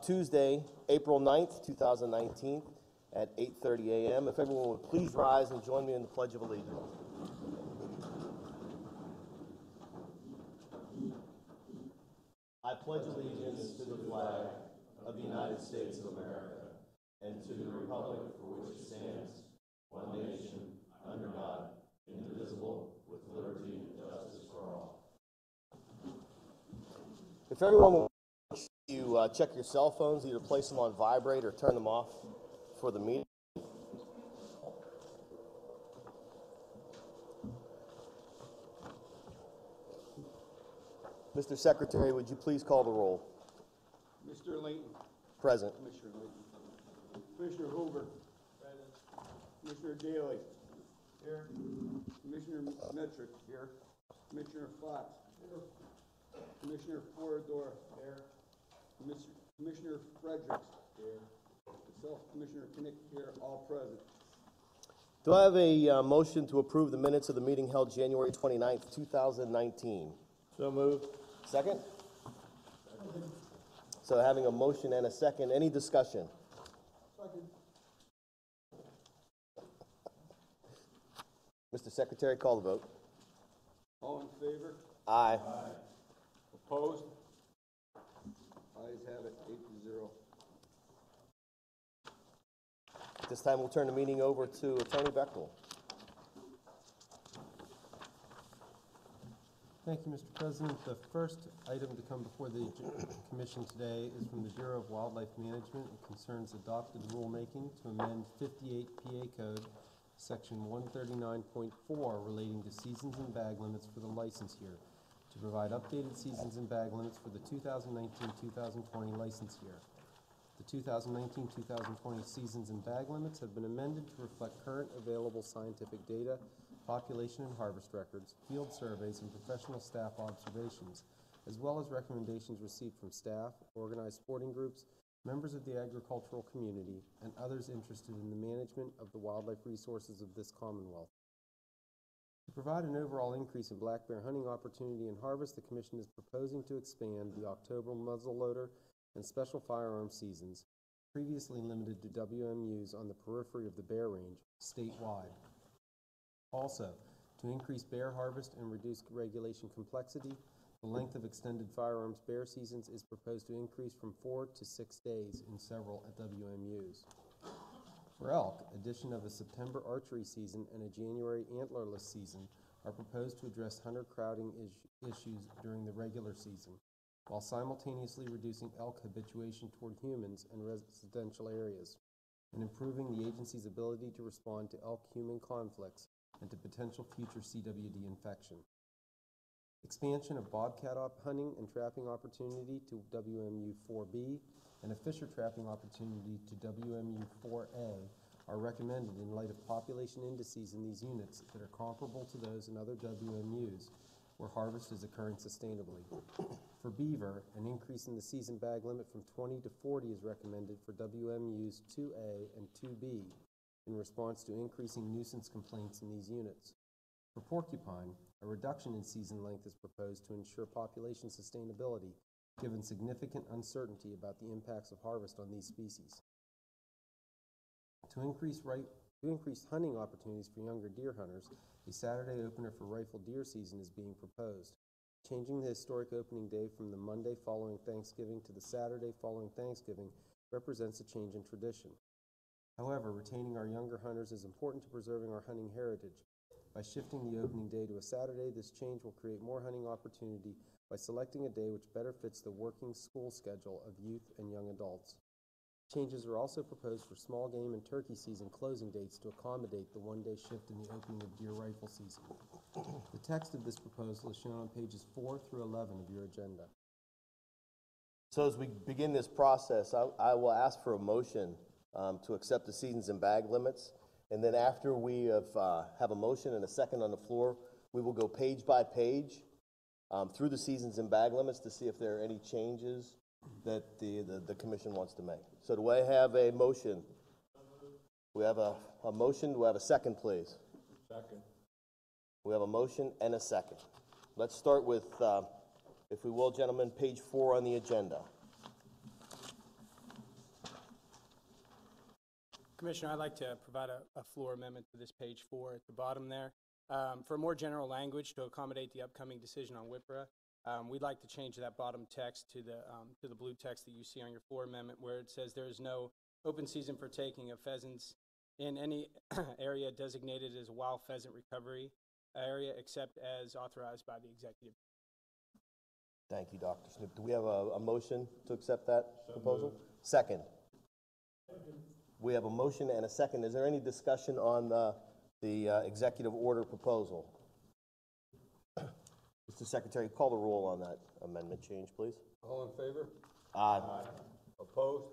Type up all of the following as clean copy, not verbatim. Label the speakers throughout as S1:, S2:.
S1: Tuesday, April 9th, 2019 at 8:30 a.m. If everyone would please rise and join me in the Pledge of Allegiance. I pledge allegiance to the flag of the United States of America and to the republic for which it stands, one nation, under God, indivisible, with liberty and justice for all. If everyone will check your cell phones, either place them on vibrate or turn them off for the meeting. Mr. Secretary, would you please call the roll?
S2: Mr. Layton.
S1: Present.
S2: Commissioner Layton. Commissioner Hoover. Present. Commissioner Daly. Here. Commissioner Metrick. Here. Commissioner Fox. Here. Commissioner Forador. Here. Commissioner Fredericks. Here. Myself, Commissioner Kinnick. Here. All present.
S1: Do I have a motion to approve the minutes of the meeting held January 29th, 2019?
S2: So moved.
S1: Second? So having a motion and a second, any discussion?
S2: Second.
S1: Mr. Secretary, call the vote.
S2: All in favor?
S1: Aye.
S2: Aye. Opposed? Ayes have it, 8-0.
S1: This time we'll turn the meeting over to Attorney Bechtel.
S3: Thank you, Mr. President. The first item to come before the Commission today is from the Bureau of Wildlife Management. It concerns adopted rulemaking to amend 58 PA Code, Section 139.4, relating to seasons and bag limits for the license year, to provide updated seasons and bag limits for the 2019-2020 license year. The 2019-2020 seasons and bag limits have been amended to reflect current available scientific data, population and harvest records, field surveys, and professional staff observations, as well as recommendations received from staff, organized sporting groups, members of the agricultural community, and others interested in the management of the wildlife resources of this Commonwealth. To provide an overall increase in black bear hunting opportunity and harvest, the Commission is proposing to expand the October muzzleloader and special firearm seasons, previously limited to WMUs on the periphery of the bear range, statewide. Also, to increase bear harvest and reduce regulation complexity, the length of extended firearms bear seasons is proposed to increase from 4 to 6 days in several at WMUs. For elk, addition of a September archery season and a January antlerless season are proposed to address hunter crowding issues during the regular season, while simultaneously reducing elk habituation toward humans and residential areas, and improving the agency's ability to respond to elk-human conflicts and to potential future CWD infection. Expansion of bobcat hunting and trapping opportunity to WMU 4B and a fisher trapping opportunity to WMU 4A are recommended in light of population indices in these units that are comparable to those in other WMUs where harvest is occurring sustainably. For beaver, an increase in the season bag limit from 20 to 40 is recommended for WMUs 2A and 2B in response to increasing nuisance complaints in these units. For porcupine, a reduction in season length is proposed to ensure population sustainability, given significant uncertainty about the impacts of harvest on these species. To increase hunting opportunities for younger deer hunters, a Saturday opener for rifle deer season is being proposed. Changing the historic opening day from the Monday following Thanksgiving to the Saturday following Thanksgiving represents a change in tradition. However, retaining our younger hunters is important to preserving our hunting heritage. By shifting the opening day to a Saturday, this change will create more hunting opportunity by selecting a day which better fits the working school schedule of youth and young adults. Changes are also proposed for small game and turkey season closing dates to accommodate the one-day shift in the opening of deer rifle season. The text of this proposal is shown on pages 4 through 11 of your agenda.
S1: So as we begin this process, I will ask for a motion to accept the seasons and bag limits. And then after we have a motion and a second on the floor, we will go page by page through the seasons and bag limits to see if there are any changes that the commission wants to make. So do I have a motion? We have a motion. Do we have a second, please?
S2: Second.
S1: We have a motion and a second. Let's start with, if we will, gentlemen, page 4 on the agenda.
S4: Commissioner, I'd like to provide a floor amendment to this page 4 at the bottom there. For more general language to accommodate the upcoming decision on WIPRA, we'd like to change that bottom text to the blue text that you see on your floor amendment, where it says there is no open season for taking of pheasants in any area designated as a wild pheasant recovery area except as authorized by the executive.
S1: Thank you, Dr. Snoop. Do we have a motion to accept that proposal? Second. We have a motion and a second. Is there any discussion on the executive order proposal? Mr. Secretary, call the roll on that amendment change, please.
S2: All in favor?
S1: Aye.
S2: Opposed?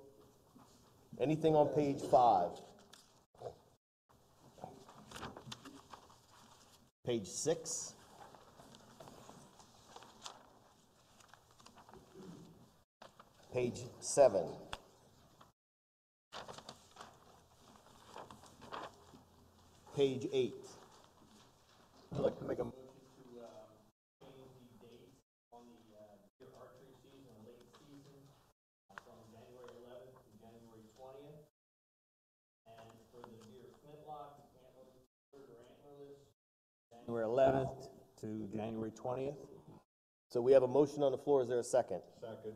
S1: Anything on page 5? Page 6? Page 7? Page 8?
S5: I'd like to make a motion to change the dates on the deer archery season, late season, from January 11th to January 20th. And for the deer flintlock, antlerless or antlerless, January 11th to January 20th.
S1: So we have a motion on the floor. Is there a second?
S2: Second.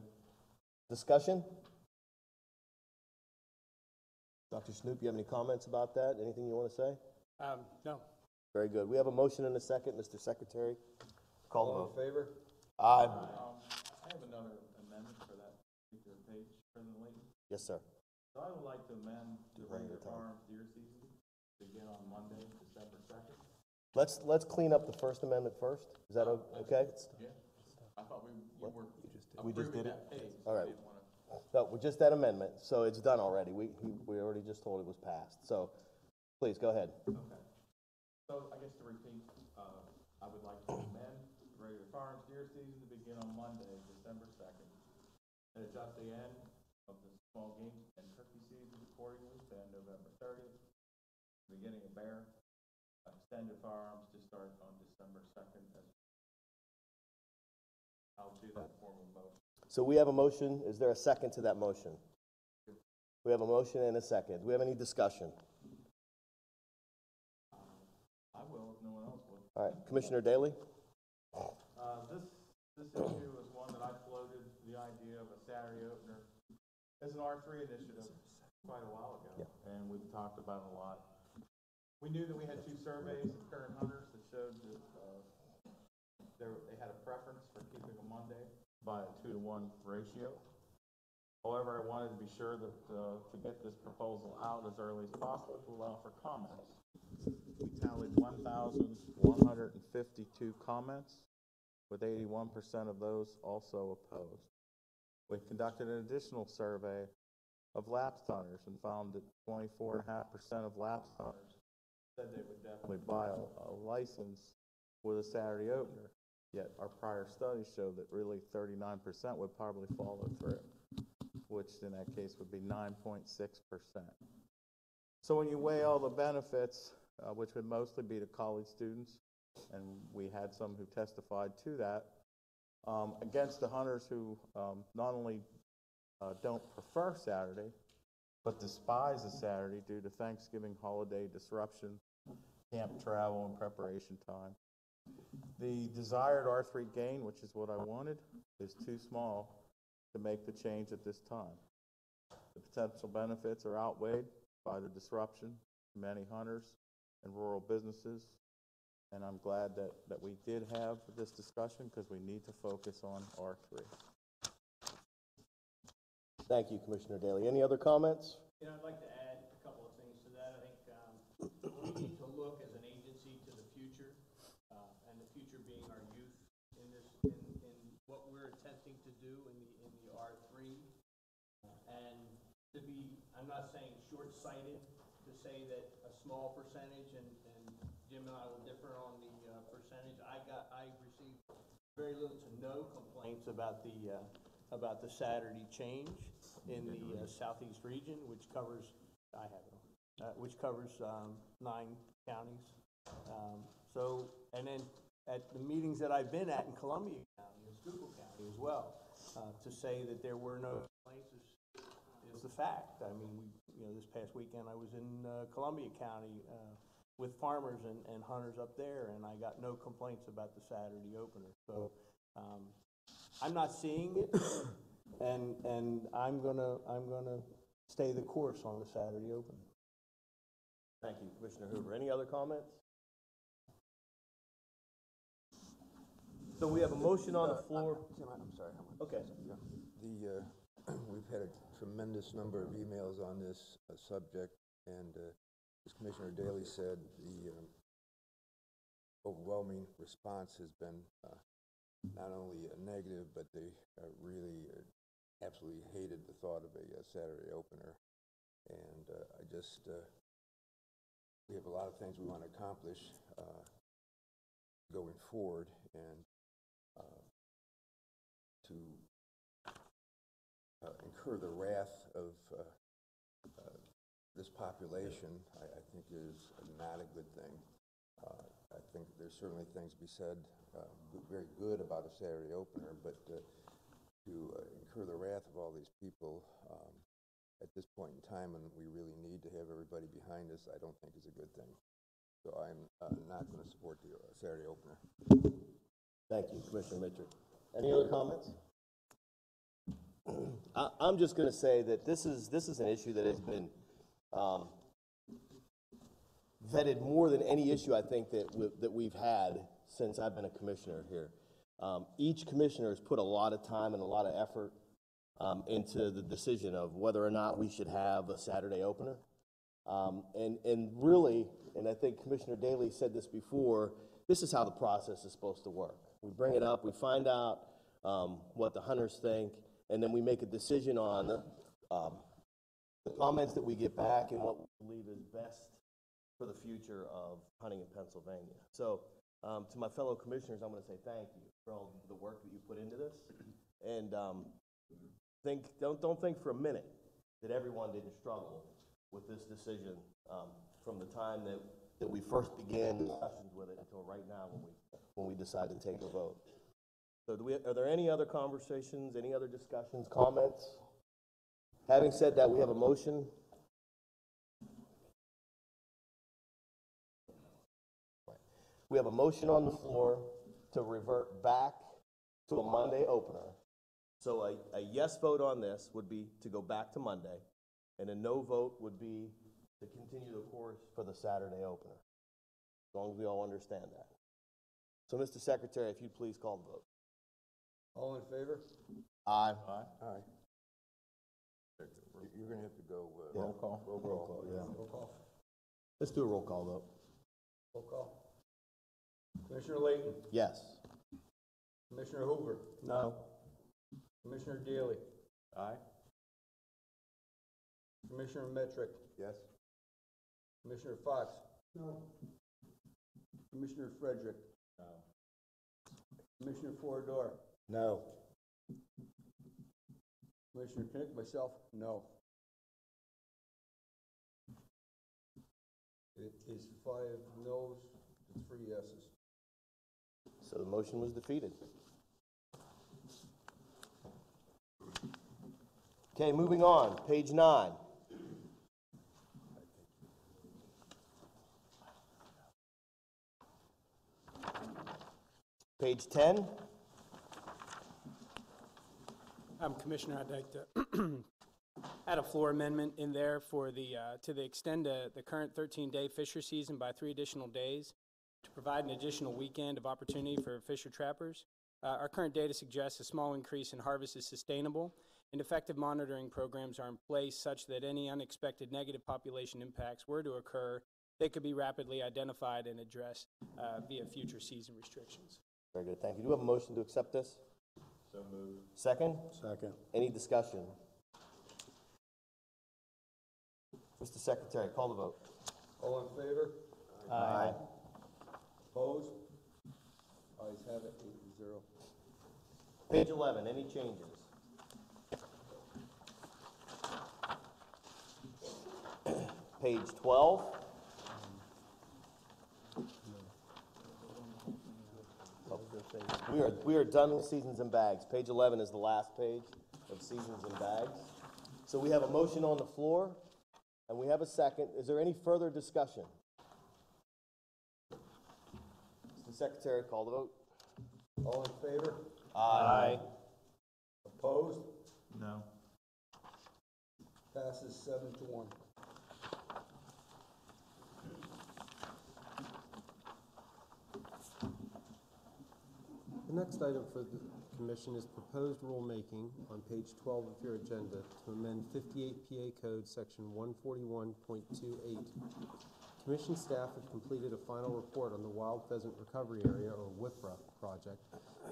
S1: Discussion? Dr. Snoop, you have any comments about that? Anything you want to say?
S4: No.
S1: Very good. We have a motion and a second. Mr. Secretary, call the
S2: All
S1: vote.
S2: in favor?
S1: Aye.
S6: I have another amendment for that particular page, President Layton.
S1: Yes, sir.
S6: So I would like to amend the
S1: Run your
S6: regular
S1: time.
S6: farm deer season to begin on Monday, December 2nd.
S1: Let's clean up the first amendment first. Is that okay?
S6: Yeah. I thought we were
S1: We just did
S6: approving
S1: it?
S6: that page.
S1: All right.
S6: I didn't wanna-
S1: No, with just that amendment, so it's done already. We already just told it was passed. So, please, go ahead.
S6: Okay. So I guess to repeat, I would like to amend the regular farm deer season to begin on Monday, December 2nd, and adjust the end of the small game and turkey season accordingly to end November 30th. Beginning of bear, extended firearms to start on December 2nd. I'll do that formal motion.
S1: So we have a motion. Is there a second to that motion? We have a motion and a second. Do we have any discussion?
S6: I will if no one else will.
S1: All right, Commissioner Daley?
S6: This issue is one that I floated the idea of a Saturday opener as an R3 initiative quite a while ago, and we've talked about it a lot. We knew that we had 2 surveys of current hunters that showed that they had a preference for keeping a Monday by a 2-to-1 ratio. However, I wanted to be sure that to get this proposal out as early as possible to allow for comments. We tallied 1,152 comments, with 81% of those also opposed. We conducted an additional survey of lapsed hunters and found that 24.5% of lapsed hunters said they would definitely buy a license with a Saturday opener. Yet our prior studies show that really 39% would probably follow through, which in that case would be 9.6%. So when you weigh all the benefits, which would mostly be to college students, and we had some who testified to that, against the hunters who not only don't prefer Saturday, but despise a Saturday due to Thanksgiving holiday disruption, camp travel, and preparation time. The desired R3 gain, which is what I wanted, is too small to make the change at this time. The potential benefits are outweighed by the disruption to many hunters and rural businesses, and I'm glad that we did have this discussion because we need to focus on R3.
S1: Thank you, Commissioner Daley. Any other comments?
S5: You know, I'd like to add a couple of things to that. I think we need to look as an agency to the future, and the future being our youth in what we're attempting to do in the R3, and to be, I'm not saying short-sighted to say that a small percentage, and Jim and I will differ on the percentage. I received very little to no complaints about the Saturday change in the southeast region, which covers 9 counties. So, and then at the meetings that I've been at in Columbia County and Schuylkill County as well, to say that there were no complaints is the fact. I mean, this past weekend, I was in Columbia County with farmers and hunters up there, and I got no complaints about the Saturday opener. So I'm not seeing it, and I'm gonna stay the course on the Saturday opener.
S1: Thank you, Commissioner Hoover. Any other comments? So we have a motion on the floor.
S7: I'm sorry.
S1: Okay.
S7: We've had a tremendous number of emails on this subject, and as Commissioner Daley said, the overwhelming response has been not only negative, but they really absolutely hated the thought of a Saturday opener. And we have a lot of things we want to accomplish going forward, and to incur the wrath of this population, I think is not a good thing. I think there's certainly things to be said very good about a Saturday opener, but to incur the wrath of all these people at this point in time, when we really need to have everybody behind us, I don't think is a good thing. So I'm not going to support the Saturday opener.
S1: Thank you, Commissioner Mitchell. Any other comments? I'm just going to say that this is an issue that has been vetted more than any issue I think that we've had since I've been a commissioner here. Each commissioner has put a lot of time and a lot of effort into the decision of whether or not we should have a Saturday opener. And really, and I think Commissioner Daley said this before, this is how the process is supposed to work. We bring it up, we find out what the hunters think, and then we make a decision on the comments that we get back and what we believe is best for the future of hunting in Pennsylvania. So to my fellow commissioners, I'm going to say thank you for all the work that you put into this. And don't think for a minute that everyone didn't struggle with this decision from the time that we first began discussions with it until right now when we decide to take a vote. So are there any other conversations, any other discussions, comments? Having said that, we have a motion. We have a motion on the floor to revert back to a Monday opener. So a yes vote on this would be to go back to Monday, and a no vote would be to continue the course for the Saturday opener, as long as we all understand that. So, Mr. Secretary, if you'd please call the vote.
S2: All in favor?
S1: Aye.
S7: Aye. You're going to have to go
S1: Roll
S7: call.
S1: Roll call, yeah.
S2: Roll call.
S1: Let's do a roll call vote.
S2: Roll call. Commissioner Layton?
S1: Yes.
S2: Commissioner Hoover?
S1: No.
S2: Commissioner Daley?
S6: Aye?
S2: Commissioner Metrick?
S7: Yes.
S2: Commissioner Fox? No. Commissioner Frederick?
S6: No.
S2: Commissioner Forador?
S1: No.
S2: Commissioner Knick, myself, no. It is 5 no's to 3 yeses.
S1: So the motion was defeated. Okay, moving on, page 9. Page 10.
S4: Commissioner, I'd like to add a floor amendment in there for to extend the current 13-day fisher season by 3 additional days to provide an additional weekend of opportunity for fisher trappers. Our current data suggests a small increase in harvest is sustainable, and effective monitoring programs are in place such that any unexpected negative population impacts were to occur, they could be rapidly identified and addressed via future season restrictions.
S1: Very good, thank you. Do we have a motion to accept this?
S6: So moved.
S1: Second?
S7: Second.
S1: Any discussion? Mr. Secretary, call the vote.
S2: All in favor?
S1: Aye.
S2: Opposed? Ayes have it, 8-0.
S1: Page 11, any changes? Page 12. We are done with seasons and bags. Page 11 is the last page of seasons and bags. So we have a motion on the floor And we have a second. Is there any further discussion? Mr. Secretary, call the vote.
S2: All in favor?
S1: Aye.
S2: Opposed?
S6: No.
S2: Passes 7-1.
S3: The next item for the commission is proposed rulemaking on page 12 of your agenda to amend 58 PA Code, section 141.28. Commission staff have completed a final report on the Wild Pheasant Recovery Area, or WIPRA, project,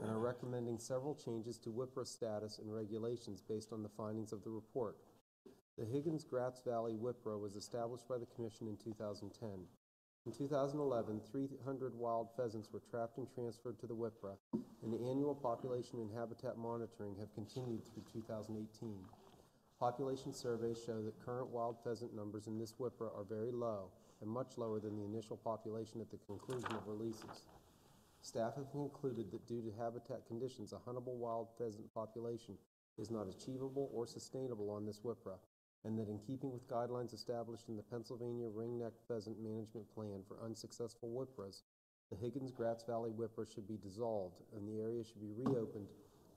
S3: and are recommending several changes to WIPRA status and regulations based on the findings of the report. The Higgins-Gratz Valley WIPRA was established by the Commission in 2010. In 2011, 300 wild pheasants were trapped and transferred to the WIPRA, and the annual population and habitat monitoring have continued through 2018. Population surveys show that current wild pheasant numbers in this WIPRA are very low and much lower than the initial population at the conclusion of releases. Staff have concluded that due to habitat conditions, a huntable wild pheasant population is not achievable or sustainable on this WIPRA, and that in keeping with guidelines established in the Pennsylvania Ring-necked Pheasant Management Plan for unsuccessful WIPRAs, the Higgins-Gratz Valley WIPRA should be dissolved and the area should be reopened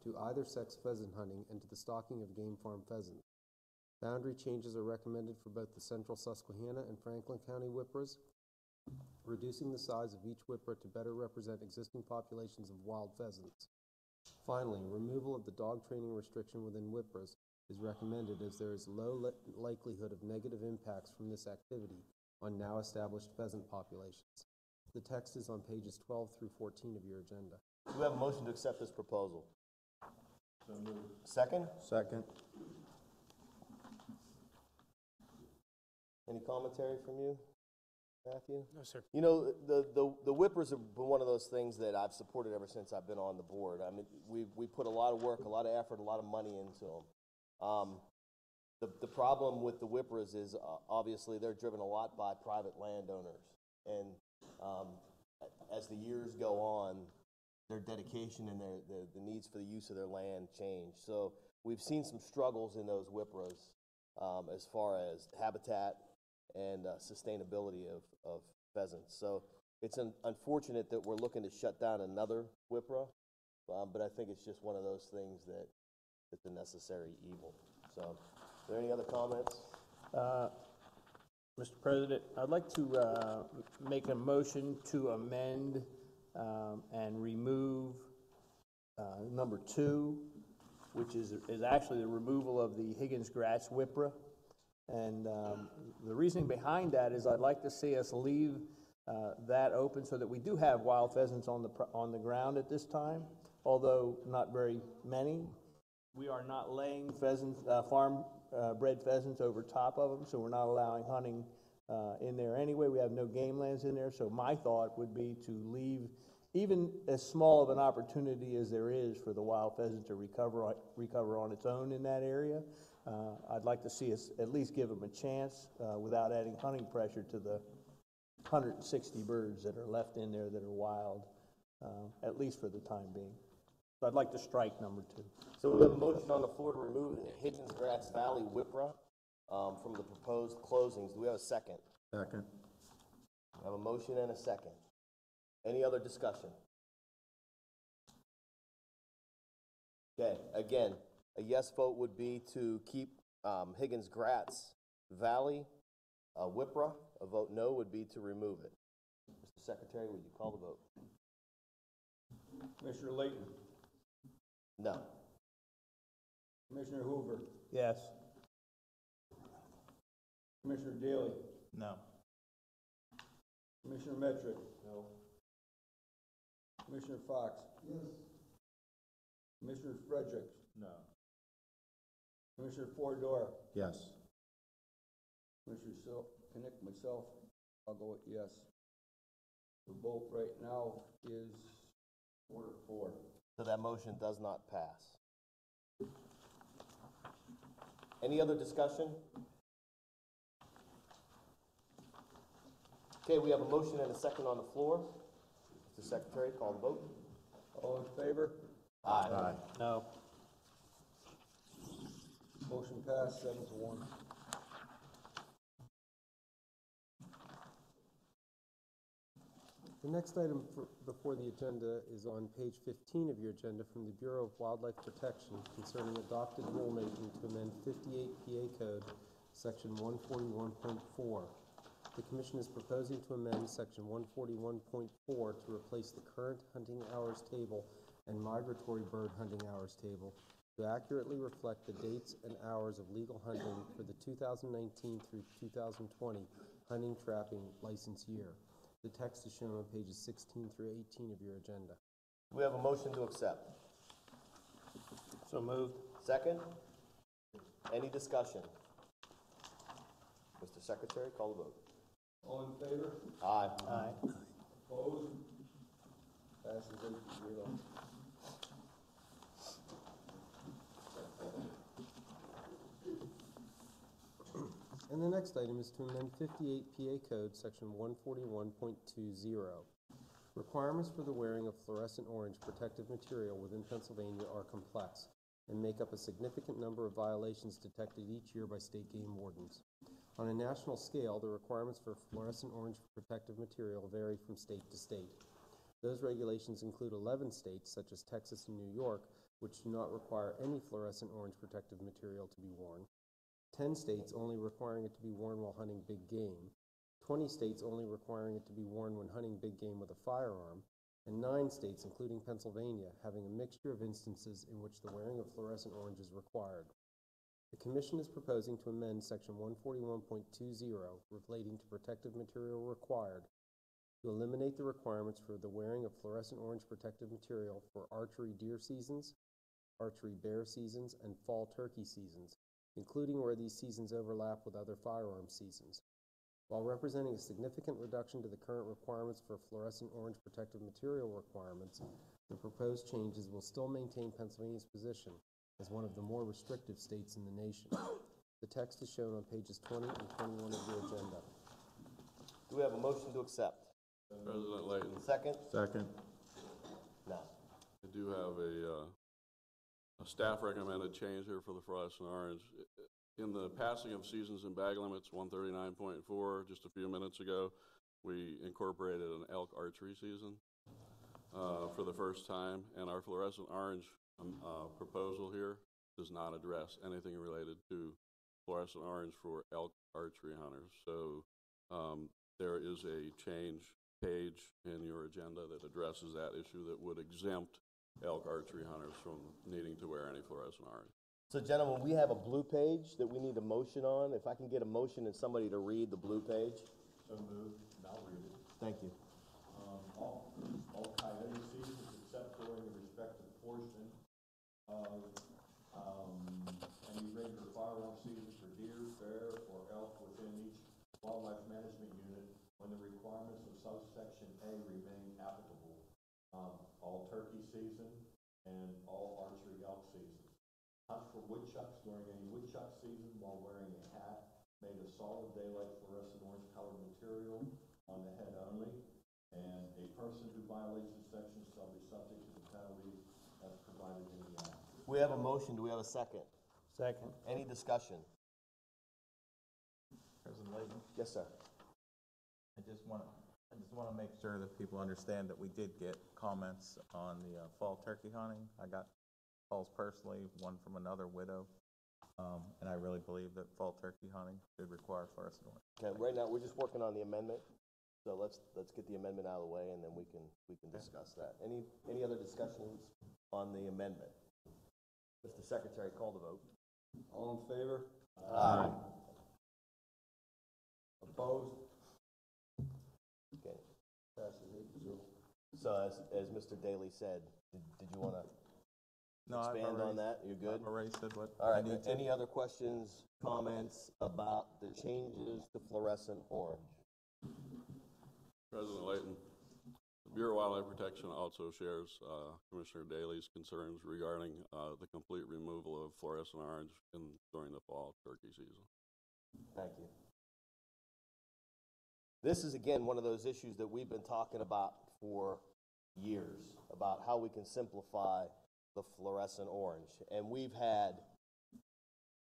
S3: to either sex pheasant hunting and to the stalking of game farm pheasants. Boundary changes are recommended for both the central Susquehanna and Franklin County WIPRAs, reducing the size of each WIPRA to better represent existing populations of wild pheasants. Finally, removal of the dog training restriction within WIPRAs is recommended as there is low likelihood of negative impacts from this activity on now established pheasant populations. The text is on pages 12 through 14 of your agenda.
S1: Do we have a motion to accept this proposal? So moved. Second?
S2: Second.
S1: Any commentary from you, Matthew?
S4: No, sir.
S1: You know, the whippers have been one of those things that I've supported ever since I've been on the board. I mean, we put a lot of work, a lot of effort, a lot of money into them. The problem with the whippers is obviously they're driven a lot by private landowners. And as the years go on, their dedication and the needs for the use of their land change. So we've seen some struggles in those whippers as far as habitat and sustainability of pheasants. So it's unfortunate that we're looking to shut down another whipra, but I think it's just one of those things that it's a necessary evil. So, are there any other comments?
S5: Mr. President, I'd like to make a motion to amend and remove number 2, which is actually the removal of the Higgins-Gratz WIPRA. And the reasoning behind that is I'd like to see us leave that open so that we do have wild pheasants on the ground at this time, although not very many. We are not laying pheasants, farm-bred pheasants over top of them, so we're not allowing hunting in there anyway. We have no game lands in there, so my thought would be to leave even as small of an opportunity as there is for the wild pheasant to recover on its own in that area. I'd like to see us at least give them a chance without adding hunting pressure to the 160 birds that are left in there that are wild, at least for the time being. So I'd like to strike number 2.
S1: So we have a motion on the floor to remove the Higgins-Gratz Valley whipra from the proposed closings. Do we have a second?
S2: Second.
S1: We have a motion and a second. Any other discussion? Okay, again, a yes vote would be to keep Higgins-Gratz Valley whipra. A vote no would be to remove it. Mr. Secretary, would you call the vote?
S2: Commissioner Layton.
S1: No.
S2: Commissioner Hoover.
S5: Yes.
S2: Commissioner Daly.
S6: No.
S2: Commissioner Metrick. No. Commissioner Fox. Yes. Commissioner Fredericks.
S6: No.
S2: Commissioner Fordor.
S6: Yes.
S2: Commissioner Kinnick, myself, I'll go with yes. The vote right now is 4-4.
S1: So that motion does not pass. Any other discussion? Okay, we have a motion and a second on the floor. Mr. Secretary, call the vote.
S2: All in favor?
S1: Aye.
S5: No.
S2: Motion passed 7-1.
S3: The next item before the agenda is on page 15 of your agenda from the Bureau of Wildlife Protection concerning adopted rulemaking to amend 58 PA Code, Section 141.4. The Commission is proposing to amend Section 141.4 to replace the current hunting hours table and migratory bird hunting hours table to accurately reflect the dates and hours of legal hunting for the 2019 through 2020 hunting trapping license year. The text is shown on pages 16 through 18 of your agenda.
S1: Do we have a motion to accept?
S8: So moved.
S1: Second? Any discussion? Mr. Secretary, call the vote.
S2: All in favor?
S1: Aye.
S8: Aye.
S2: Opposed? Passes 8-0.
S3: And the next item is to amend 58 PA Code, Section 141.20. Requirements for the wearing of fluorescent orange protective material within Pennsylvania are complex and make up a significant number of violations detected each year by state game wardens. On a national scale, the requirements for fluorescent orange protective material vary from state to state. Those regulations include 11 states, such as Texas and New York, which do not require any fluorescent orange protective material to be worn. 10 states only requiring it to be worn while hunting big game, 20 states only requiring it to be worn when hunting big game with a firearm, and 9 states, including Pennsylvania, having a mixture of instances in which the wearing of fluorescent orange is required. The Commission is proposing to amend Section 141.20 relating to protective material required to eliminate the requirements for the wearing of fluorescent orange protective material for archery deer seasons, archery bear seasons, and fall turkey seasons, including where these seasons overlap with other firearm seasons. While representing a significant reduction to the current requirements for fluorescent orange protective material requirements, the proposed changes will still maintain Pennsylvania's position as one of the more restrictive states in the nation. The text is shown on pages 20 and 21 of your agenda.
S1: Do we have a motion to accept?
S9: President Layton,
S1: Second?
S6: Second.
S1: No.
S9: I do have a staff recommended change here for the fluorescent orange. In the passing of seasons and bag limits 139.4 just a few minutes ago, we incorporated an elk archery season for the first time, and our fluorescent orange proposal here does not address anything related to fluorescent orange for elk archery hunters. So there is a change page in your agenda that addresses that issue that would exempt elk archery hunters from needing to wear any fluorescent orange.
S1: So gentlemen, we have a blue page that we need a motion on. If I can get a motion and somebody to read the blue page.
S10: So moved, and I'll read it.
S1: Thank you.
S10: All coyote seasons except during the respective portion of any regular firearm season for deer, bear, or elk within each wildlife management unit when the requirements of subsection A remain applicable. All turkey season and all archery elk seasons. Hunt for woodchucks during any woodchuck season while wearing a hat made of solid daylight fluorescent orange colored material on the head only, and a person who violates this section shall be subject to the penalties as provided in the act.
S1: We have a motion. Do we have a second?
S8: Second.
S1: Any discussion?
S6: President Layton,
S1: Yes, sir.
S6: I just want to make sure that people understand that we did get comments on the fall turkey hunting. I got calls personally, one from another widow, and I really believe that fall turkey hunting should require fluorescent orange.
S1: Okay, right now, we're just working on the amendment. So let's get the amendment out of the way, and then we can discuss that. Any other discussions on the amendment? Mr. Secretary, call the vote.
S2: All in favor?
S1: Aye.
S2: Opposed?
S1: Okay.
S2: Passes 8-0.
S1: So as Mr. Daly said, did you want to
S6: No,
S1: expand on that? You're good?
S6: I've already said what
S1: All
S6: I
S1: right,
S6: need to.
S1: any other questions, comments about the changes to fluorescent orange?
S9: President Layton, the Bureau of Wildlife Protection also shares Commissioner Daly's concerns regarding the complete removal of fluorescent orange during the fall turkey season.
S1: Thank you. This is, again, one of those issues that we've been talking about for years, about how we can simplify the fluorescent orange. And we've had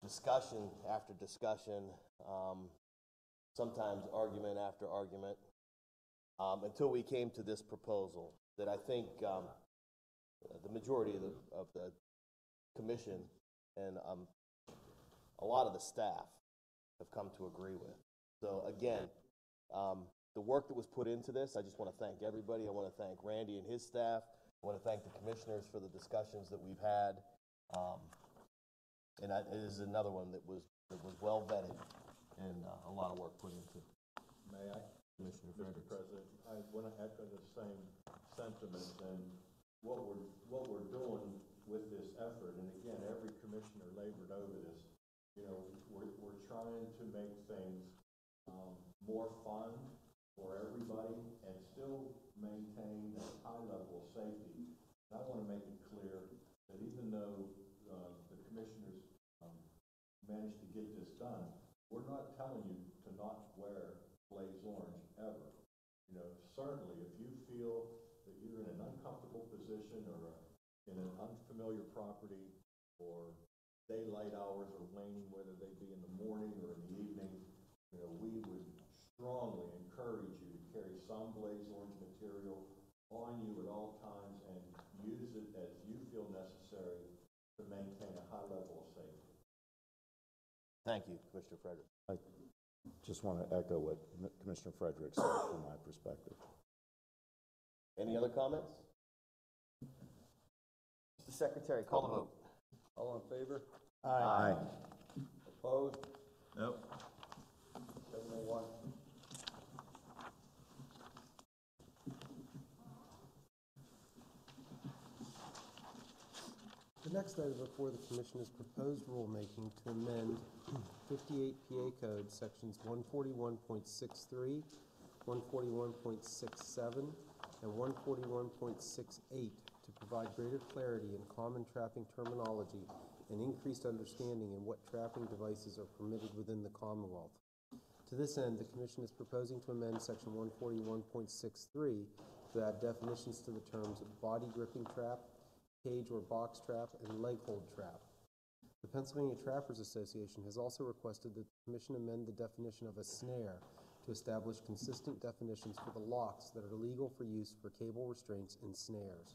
S1: discussion after discussion, sometimes argument after argument. until we came to this proposal that I think the majority of the commission and a lot of the staff have come to agree with. So again, the work that was put into this, I just want to thank everybody. I want to thank Randy and his staff. I want to thank the commissioners for the discussions that we've had. And it is another one that was well vetted and a lot of work put into it.
S10: May I?
S1: Commissioner
S10: Mr.
S1: Fredericks.
S10: President, I want to echo the same sentiments, and what we're doing with this effort, and again, every commissioner labored over this, you know, we're trying to make things more fun for everybody and still maintain a high level of safety. And I want to make it clear that even though the commissioners managed to get this done, we're not telling you to not wear blaze orange ever. You know, certainly if you feel that you're in an uncomfortable position or in an unfamiliar property or daylight hours are waning, whether they be in the morning or in the evening, you know, we would strongly encourage you to carry some blaze orange material on you at all times and use it as you feel necessary to maintain a high level of safety.
S1: Thank you, Commissioner Fredericks.
S11: I just want to echo what Commissioner Fredericks said from my perspective.
S1: Any other comments? Mr. Secretary, call the vote.
S2: All in favor?
S11: Aye.
S2: Opposed?
S6: Nope.
S2: 701.
S3: The next item before the commission is proposed rulemaking to amend 58 PA Code Sections 141.63, 141.67, and 141.68 to provide greater clarity in common trapping terminology and increased understanding in what trapping devices are permitted within the Commonwealth. To this end, the Commission is proposing to amend Section 141.63 to add definitions to the terms body gripping trap, cage or box trap, and leg hold trap. The Pennsylvania Trappers Association has also requested that the Commission amend the definition of a snare to establish consistent definitions for the locks that are legal for use for cable restraints and snares.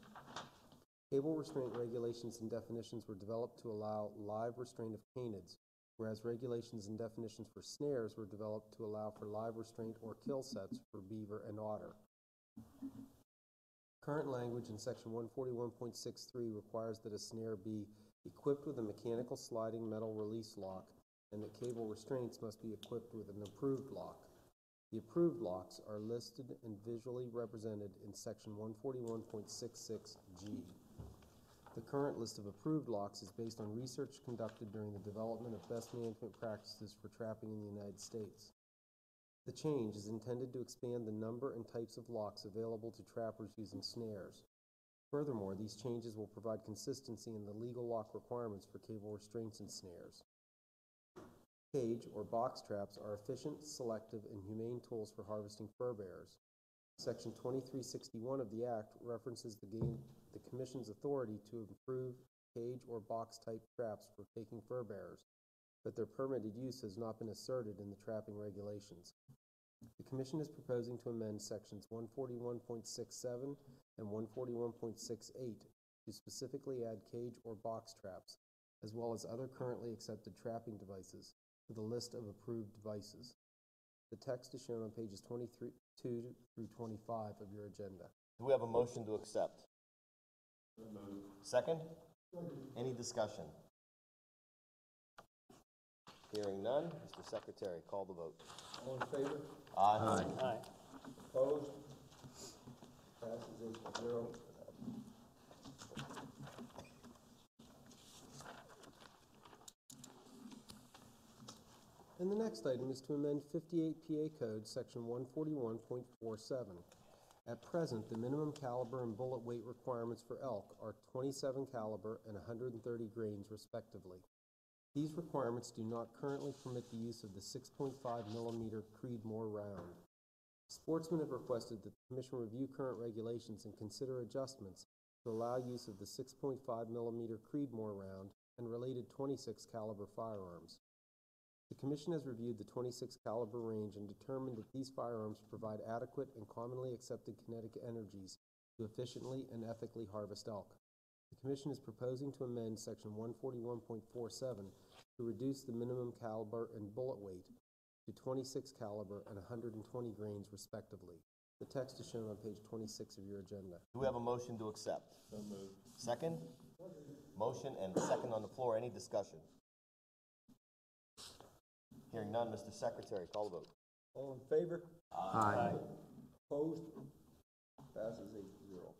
S3: Cable restraint regulations and definitions were developed to allow live restraint of canids, whereas regulations and definitions for snares were developed to allow for live restraint or kill sets for beaver and otter. Current language in Section 141.63 requires that a snare be equipped with a mechanical sliding metal release lock and that cable restraints must be equipped with an approved lock. The approved locks are listed and visually represented in Section 141.66G. The current list of approved locks is based on research conducted during the development of best management practices for trapping in the United States. The change is intended to expand the number and types of locks available to trappers using snares. Furthermore, these changes will provide consistency in the legal lock requirements for cable restraints and snares. Cage or box traps are efficient, selective, and humane tools for harvesting fur bearers. Section 2361 of the Act references the Commission's authority to approve cage or box type traps for taking fur bearers, but their permitted use has not been asserted in the trapping regulations. The Commission is proposing to amend Sections 141.67 and 141.68 to specifically add cage or box traps, as well as other currently accepted trapping devices, to the list of approved devices. The text is shown on pages 22 through 25 of your agenda.
S1: Do we have a motion to accept? Second? Any discussion? Hearing none, Mr. Secretary, call the vote.
S2: All in favor?
S1: Aye.
S8: Aye.
S2: Opposed? Passes 8-0.
S3: And the next item is to amend 58 PA Code Section 141.47. At present, the minimum caliber and bullet weight requirements for elk are 27 caliber and 130 grains respectively. These requirements do not currently permit the use of the 6.5 millimeter Creedmoor round. Sportsmen have requested that the Commission review current regulations and consider adjustments to allow use of the 6.5 millimeter Creedmoor round and related 26 caliber firearms. The Commission has reviewed the .26 caliber range and determined that these firearms provide adequate and commonly accepted kinetic energies to efficiently and ethically harvest elk. The Commission is proposing to amend Section 141.47 to reduce the minimum caliber and bullet weight to .26 caliber and 120 grains respectively. The text is shown on page 26 of your agenda.
S1: Do we have a motion to accept?
S10: So moved.
S1: Second? Motion and second on the floor. Any discussion? Hearing none, Mr. Secretary, call the vote.
S2: All in favor?
S8: Aye.
S2: Opposed? Passes 8-0.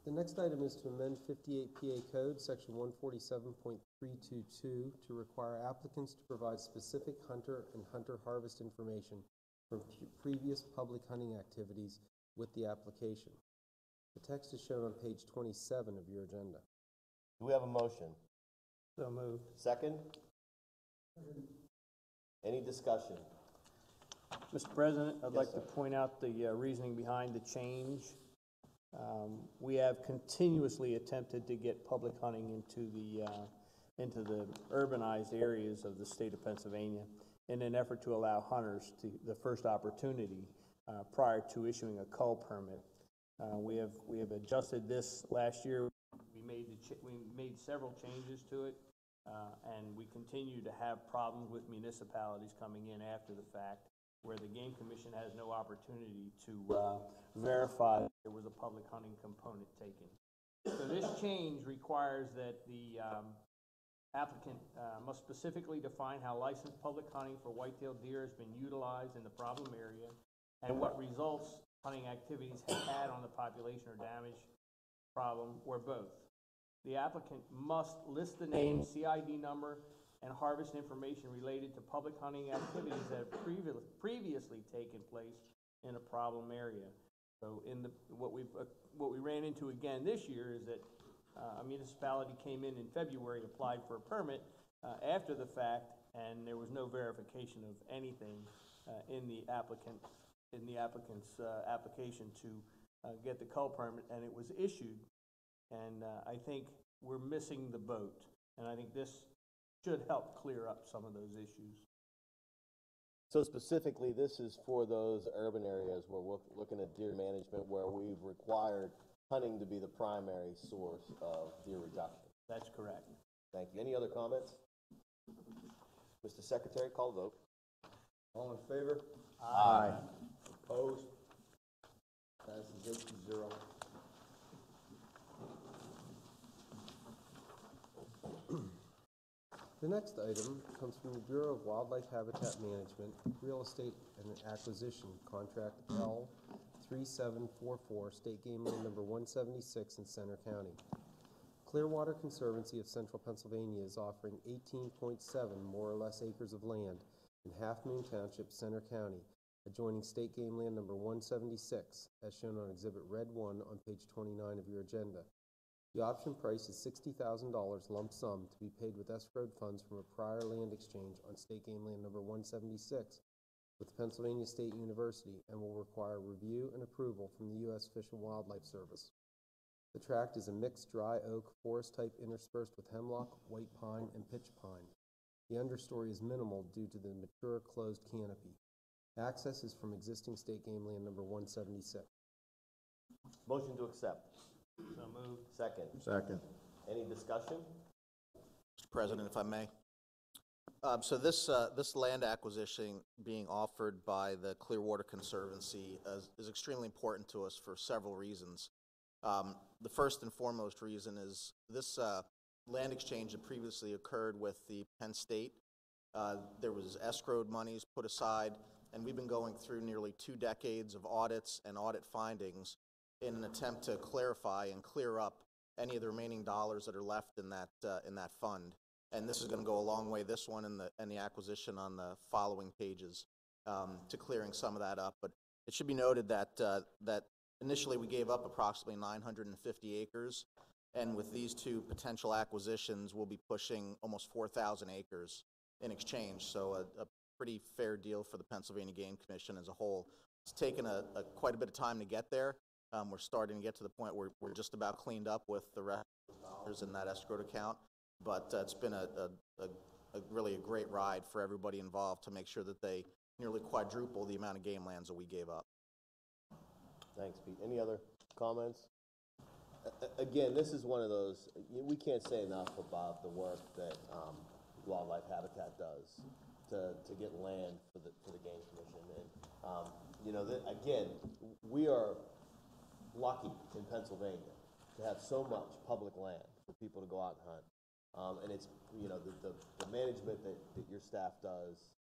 S3: The next item is to amend 58 PA Code, Section 147.322, to require applicants to provide specific hunter and hunter harvest information from previous public hunting activities with the application. The text is shown on page 27 of your agenda.
S1: Do we have a motion?
S8: So moved.
S1: Second? Any discussion?
S8: Mr. President, I'd
S1: Yes,
S8: like
S1: sir.
S8: to point out the reasoning behind the change. We have continuously attempted to get public hunting into the urbanized areas of the state of Pennsylvania in an effort to allow hunters to the first opportunity prior to issuing a cull permit. We have adjusted this last year. We made several changes to it, and we continue to have problems with municipalities coming in after the fact, where the Game Commission has no opportunity to verify that there was a public hunting component taken. So this change requires that the applicant must specifically define how licensed public hunting for white-tailed deer has been utilized in the problem area and what results hunting activities have had on the population or damage problem, or both. The applicant must list the name, CID number, and harvest information related to public hunting activities that have previously taken place in a problem area. So what we ran into again this year is that a municipality came in February, applied for a permit after the fact, and there was no verification of anything in the applicant's application to get the cull permit, and it was issued. And I think we're missing the boat, and I think this should help clear up some of those issues.
S1: So specifically, this is for those urban areas where we're looking at deer management, where we've required hunting to be the primary source of deer reduction.
S8: That's correct.
S1: Thank you. Any other comments? Mr. Secretary, call the vote.
S2: All in favor?
S1: Aye.
S2: Opposed? Passes 8-0.
S3: The next item comes from the Bureau of Wildlife Habitat Management, Real Estate and Acquisition, Contract L3744, State Game Land Number 176 in Center County. Clearwater Conservancy of Central Pennsylvania is offering 18.7 more or less acres of land in Half Moon Township, Center County, adjoining State Game Land Number 176, as shown on Exhibit Red 1 on page 29 of your agenda. The option price is $60,000 lump sum to be paid with escrowed funds from a prior land exchange on State Game Land Number 176 with Pennsylvania State University, and will require review and approval from the U.S. Fish and Wildlife Service. The tract is a mixed dry oak forest type interspersed with hemlock, white pine, and pitch pine. The understory is minimal due to the mature closed canopy. Access is from existing State Game Land Number 176.
S1: Motion to accept.
S8: So moved.
S1: Second.
S11: Second.
S1: Any discussion?
S12: Mr. President, if I may. So this land acquisition being offered by the Clearwater Conservancy is extremely important to us for several reasons. The first and foremost reason is this land exchange that previously occurred with the Penn State. There was escrowed monies put aside, and we've been going through nearly 2 decades of audits and audit findings in an attempt to clarify and clear up any of the remaining dollars that are left in that fund. And this is going to go a long way, this one and the acquisition on the following pages, to clearing some of that up. But it should be noted that that initially we gave up approximately 950 acres, and with these 2 potential acquisitions, we'll be pushing almost 4,000 acres in exchange. So a pretty fair deal for the Pennsylvania Game Commission as a whole. It's taken quite a bit of time to get there. We're starting to get to the point where we're just about cleaned up with the rest of the dollars in that escrow account. But it's been really a great ride for everybody involved to make sure that they nearly quadruple the amount of game lands that we gave up.
S1: Thanks, Pete. Any other comments? Again, this is one of those, we can't say enough about the work that Wildlife Habitat does to get land for the Game Commission. And, you know, again, we are lucky in Pennsylvania to have so much public land for people to go out and hunt. And it's, you know, the management that your staff does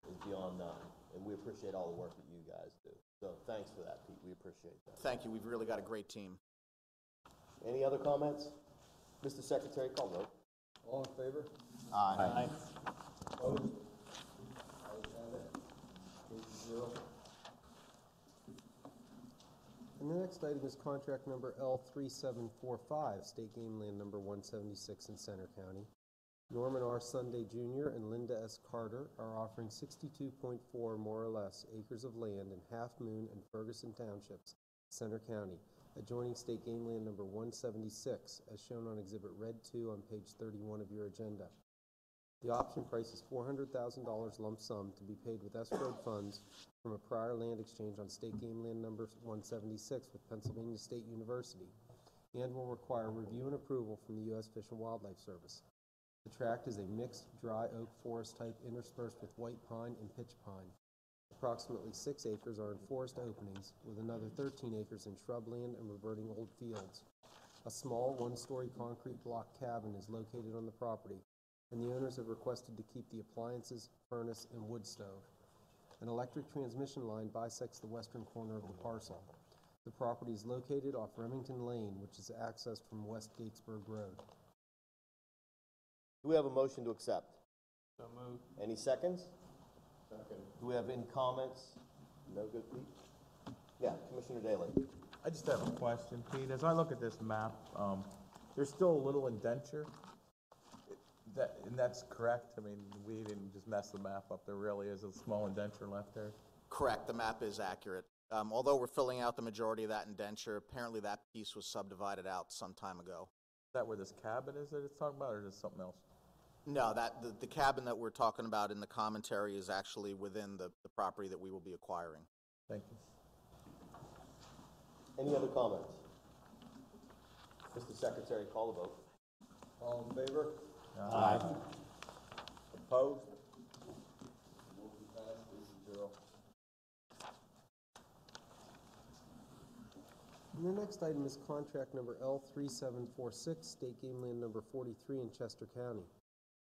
S1: is beyond none. And we appreciate all the work that you guys do. So thanks for that, Pete. We appreciate that.
S12: Thank you. We've really got a great team.
S1: Any other comments? Mr. Secretary, call vote.
S2: All in favor?
S12: Aye.
S2: Opposed? Ayes have it. 8-0.
S3: And the next item is contract number L3745, State Game Land number 176 in Center County. Norman R. Sunday Jr. and Linda S. Carter are offering 62.4 more or less acres of land in Half Moon and Ferguson Townships, Center County, adjoining State Game Land number 176, as shown on Exhibit Red 2 on page 31 of your agenda. The option price is $400,000 lump sum to be paid with escrowed funds from a prior land exchange on State Game Land number 176 with Pennsylvania State University, and will require review and approval from the U.S. Fish and Wildlife Service. The tract is a mixed dry oak forest type interspersed with white pine and pitch pine. Approximately 6 acres are in forest openings, with another 13 acres in shrubland and reverting old fields. A small one-story concrete block cabin is located on the property, and the owners have requested to keep the appliances, furnace, and wood stove. An electric transmission line bisects the western corner of the parcel. The property is located off Remington Lane, which is accessed from West Gatesburg Road.
S1: Do we have a motion to accept?
S5: So moved.
S1: Any seconds?
S2: Second.
S1: Do we have any comments? No good, Pete? Yeah, Commissioner Daley.
S6: I just have a question, Pete. As I look at this map, there's still a little indenture. And that's correct? I mean, we didn't just mess the map up. There really is a small indenture left there.
S12: Correct. The map is accurate. Although we're filling out the majority of that indenture, apparently that piece was subdivided out some time ago.
S6: Is that where this cabin is that it's talking about, or is it something else?
S12: No, the cabin that we're talking about in the commentary is actually within the property that we will be acquiring.
S6: Thank you.
S1: Any other comments? Mr. Secretary, call the vote.
S2: All in favor?
S6: Aye.
S2: Opposed? Motion passed, 8-0.
S3: And the next item is contract number L3746, State Game Land number 43 in Chester County.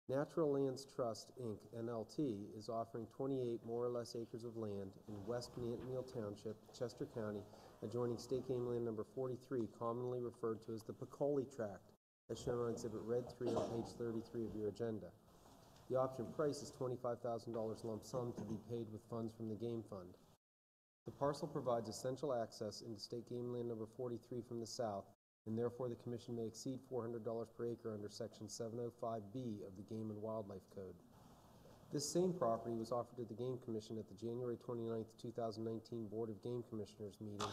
S3: Natural Lands Trust, Inc., NLT, is offering 28 more or less acres of land in West Mantmeal Township, Chester County, adjoining State Game Land number 43, commonly referred to as the Piccoli Tract, as shown on Exhibit Red 3 on page 33 of your agenda. The option price is $25,000 lump sum to be paid with funds from the Game Fund. The parcel provides essential access into State Game Land number 43 from the south, and therefore the Commission may exceed $400 per acre under Section 705B of the Game and Wildlife Code. This same property was offered to the Game Commission at the January 29, 2019 Board of Game Commissioners meeting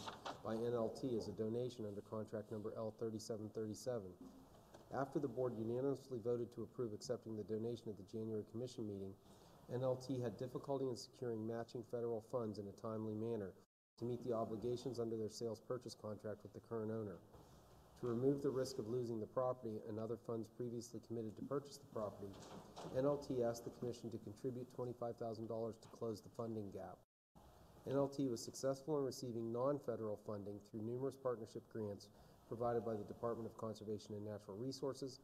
S3: by NLT as a donation under contract number L3737. After the Board unanimously voted to approve accepting the donation at the January Commission meeting, NLT had difficulty in securing matching federal funds in a timely manner to meet the obligations under their sales purchase contract with the current owner. To remove the risk of losing the property and other funds previously committed to purchase the property, NLT asked the Commission to contribute $25,000 to close the funding gap. NLT was successful in receiving non-federal funding through numerous partnership grants provided by the Department of Conservation and Natural Resources,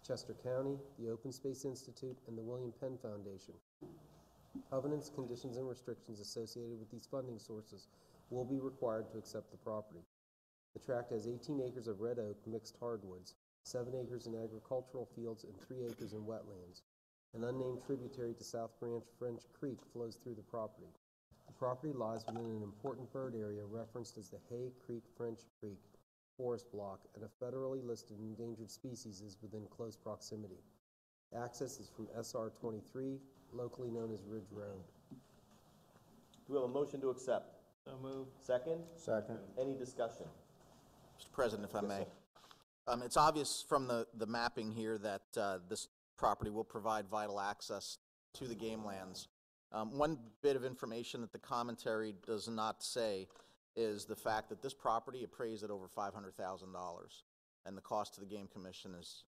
S3: Chester County, the Open Space Institute, and the William Penn Foundation. Covenants, conditions, and restrictions associated with these funding sources will be required to accept the property. The tract has 18 acres of red oak mixed hardwoods, 7 acres in agricultural fields, and 3 acres in wetlands. An unnamed tributary to South Branch French Creek flows through the property. The property lies within an important bird area referenced as the Hay Creek French Creek Forest Block, and a federally listed endangered species is within close proximity. Access is from SR 23, locally known as Ridge Road.
S1: Do we have a motion to accept?
S8: So moved.
S1: Second?
S11: Second.
S1: Any discussion?
S12: Mr. President, if I
S1: Yes,
S12: may.
S1: sir.
S12: It's obvious from the mapping here that this property will provide vital access to the game lands. One bit of information that the commentary does not say is the fact that this property appraised at over $500,000, and the cost to the Game Commission is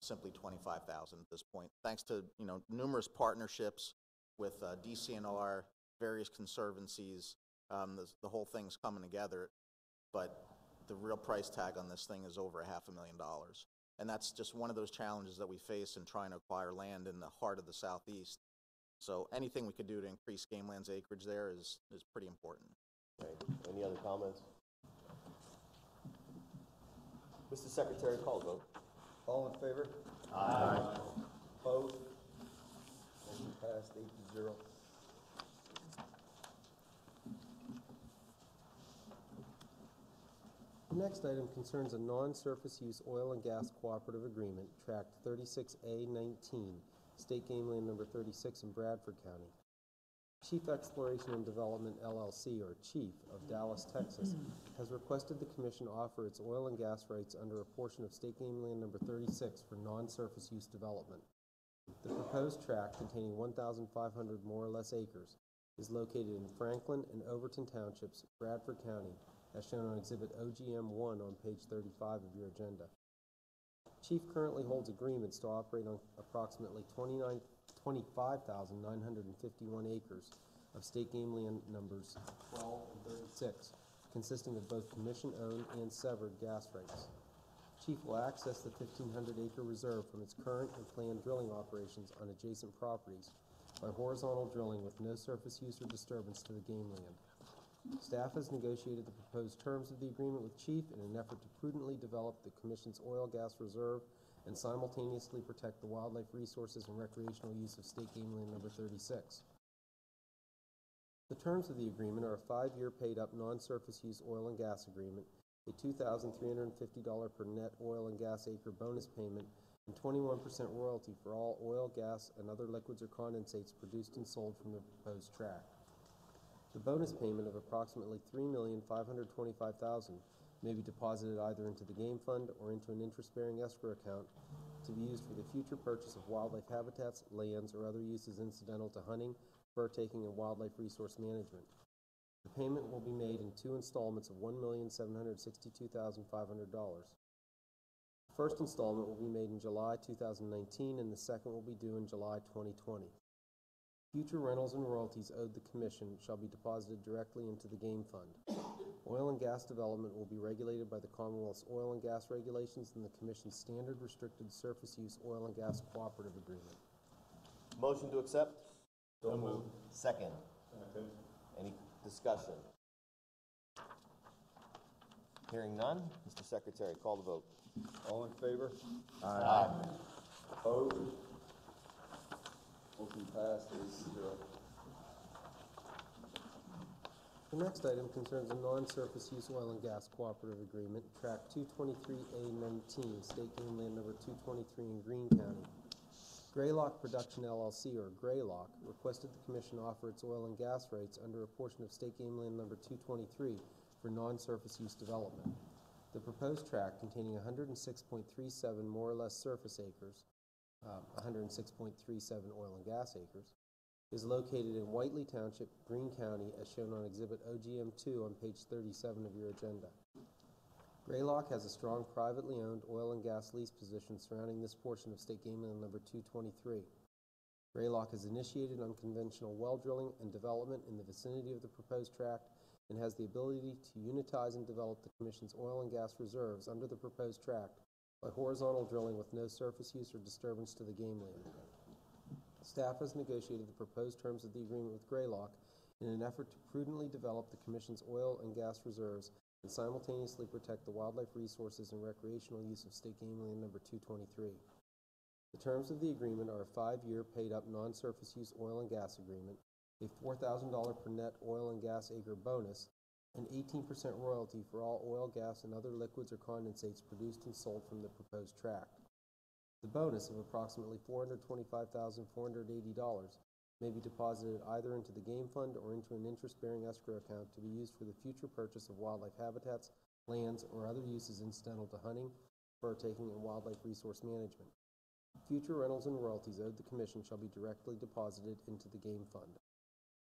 S12: simply $25,000 at this point, thanks to numerous partnerships with DCNR, various conservancies. The whole thing's coming together, but the real price tag on this thing is over $500,000. And that's just one of those challenges that we face in trying to acquire land in the heart of the Southeast. So anything we could do to increase game lands acreage there is pretty important.
S1: Okay. Any other comments? Mr. Secretary, call the vote.
S2: All in favor? Aye. Opposed? Motion passed 8-0.
S3: The next item concerns a non-surface use oil and gas cooperative agreement, tract 36A19, State Game Land Number 36 in Bradford County. Chief Exploration and Development LLC, or Chief, of Dallas, Texas, has requested the Commission offer its oil and gas rights under a portion of State Game Land Number 36 for non-surface use development. The proposed tract, containing 1,500 more or less acres, is located in Franklin and Overton Townships, Bradford County, as shown on Exhibit OGM-1 on page 35 of your agenda. Chief currently holds agreements to operate on approximately 25,951 acres of state game land numbers 12 and 36, consisting of both commission-owned and severed gas rights. Chief will access the 1,500-acre reserve from its current and planned drilling operations on adjacent properties by horizontal drilling with no surface use or disturbance to the game land. Staff has negotiated the proposed terms of the agreement with Chief in an effort to prudently develop the Commission's oil-gas reserve and simultaneously protect the wildlife resources and recreational use of State Game Land Number 36. The terms of the agreement are a 5-year paid-up non-surface use oil and gas agreement, a $2,350 per net oil and gas acre bonus payment, and 21% royalty for all oil, gas, and other liquids or condensates produced and sold from the proposed tract. The bonus payment of approximately $3,525,000 may be deposited either into the game fund or into an interest-bearing escrow account to be used for the future purchase of wildlife habitats, lands, or other uses incidental to hunting, fur taking, and wildlife resource management. The payment will be made in 2 installments of $1,762,500. The first installment will be made in July 2019, and the second will be due in July 2020. Future rentals and royalties owed the Commission shall be deposited directly into the game fund. Oil and gas development will be regulated by the Commonwealth's oil and gas regulations and the Commission's standard restricted surface use oil and gas cooperative agreement.
S1: Motion to accept?
S2: So moved.
S1: Second.
S10: Second.
S1: Any discussion? Hearing none, Mr. Secretary, call the vote.
S2: All in favor?
S1: Aye.
S2: Opposed? Motion passed 8-0.
S3: The next item concerns a non-surface use oil and gas cooperative agreement, tract 223A19, State Game Land Number 223 in Greene County. Greylock Production LLC, or Greylock, requested the Commission offer its oil and gas rights under a portion of State Game Land Number 223 for non-surface use development. The proposed tract, containing 106.37 more or less surface acres, 106.37 oil and gas acres, is located in Whiteley Township, Greene County, as shown on Exhibit OGM-2 on page 37 of your agenda. Greylock has a strong privately owned oil and gas lease position surrounding this portion of State Game Land Number 223. Greylock has initiated unconventional well drilling and development in the vicinity of the proposed tract and has the ability to unitize and develop the Commission's oil and gas reserves under the proposed tract by horizontal drilling with no surface use or disturbance to the game land. Staff has negotiated the proposed terms of the agreement with Greylock in an effort to prudently develop the Commission's oil and gas reserves and simultaneously protect the wildlife resources and recreational use of State Game Land Number 223. The terms of the agreement are a 5-year paid-up non-surface use oil and gas agreement, a $4,000 per net oil and gas acre bonus, and 18% royalty for all oil, gas, and other liquids or condensates produced and sold from the proposed tract. The bonus of approximately $425,480 may be deposited either into the game fund or into an interest-bearing escrow account to be used for the future purchase of wildlife habitats, lands, or other uses incidental to hunting, fur taking, and wildlife resource management. Future rentals and royalties owed the Commission shall be directly deposited into the game fund.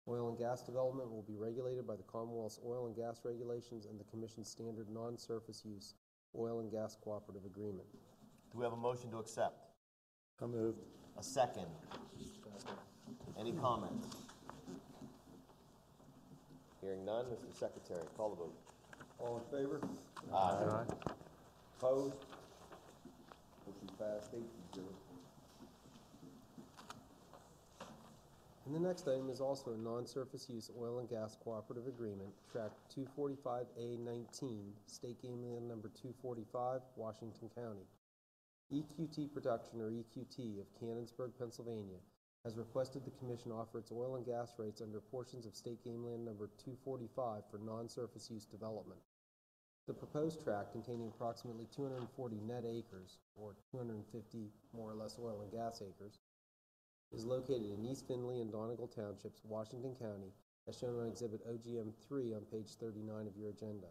S3: Oil and gas development will be regulated by the Commonwealth's oil and gas regulations and the Commission's standard non-surface use oil and gas cooperative agreement.
S1: Do we have a motion to accept?
S11: So moved.
S1: A second? Any comments? Hearing none, Mr. Secretary, call the vote.
S2: All in favor?
S1: Aye.
S2: Opposed? Motion passed 8-0.
S3: And the next item is also a non-surface use oil and gas cooperative agreement, tract 245A19, State Game Land number 245, Washington County. EQT Production, or EQT, of Cannonsburg, Pennsylvania, has requested the Commission offer its oil and gas rates under portions of State Game Land number 245 for non-surface use development. The proposed tract, containing approximately 240 net acres, or 250 more or less oil and gas acres, is located in East Findlay and Donegal Townships, Washington County, as shown on Exhibit OGM 3 on page 39 of your agenda.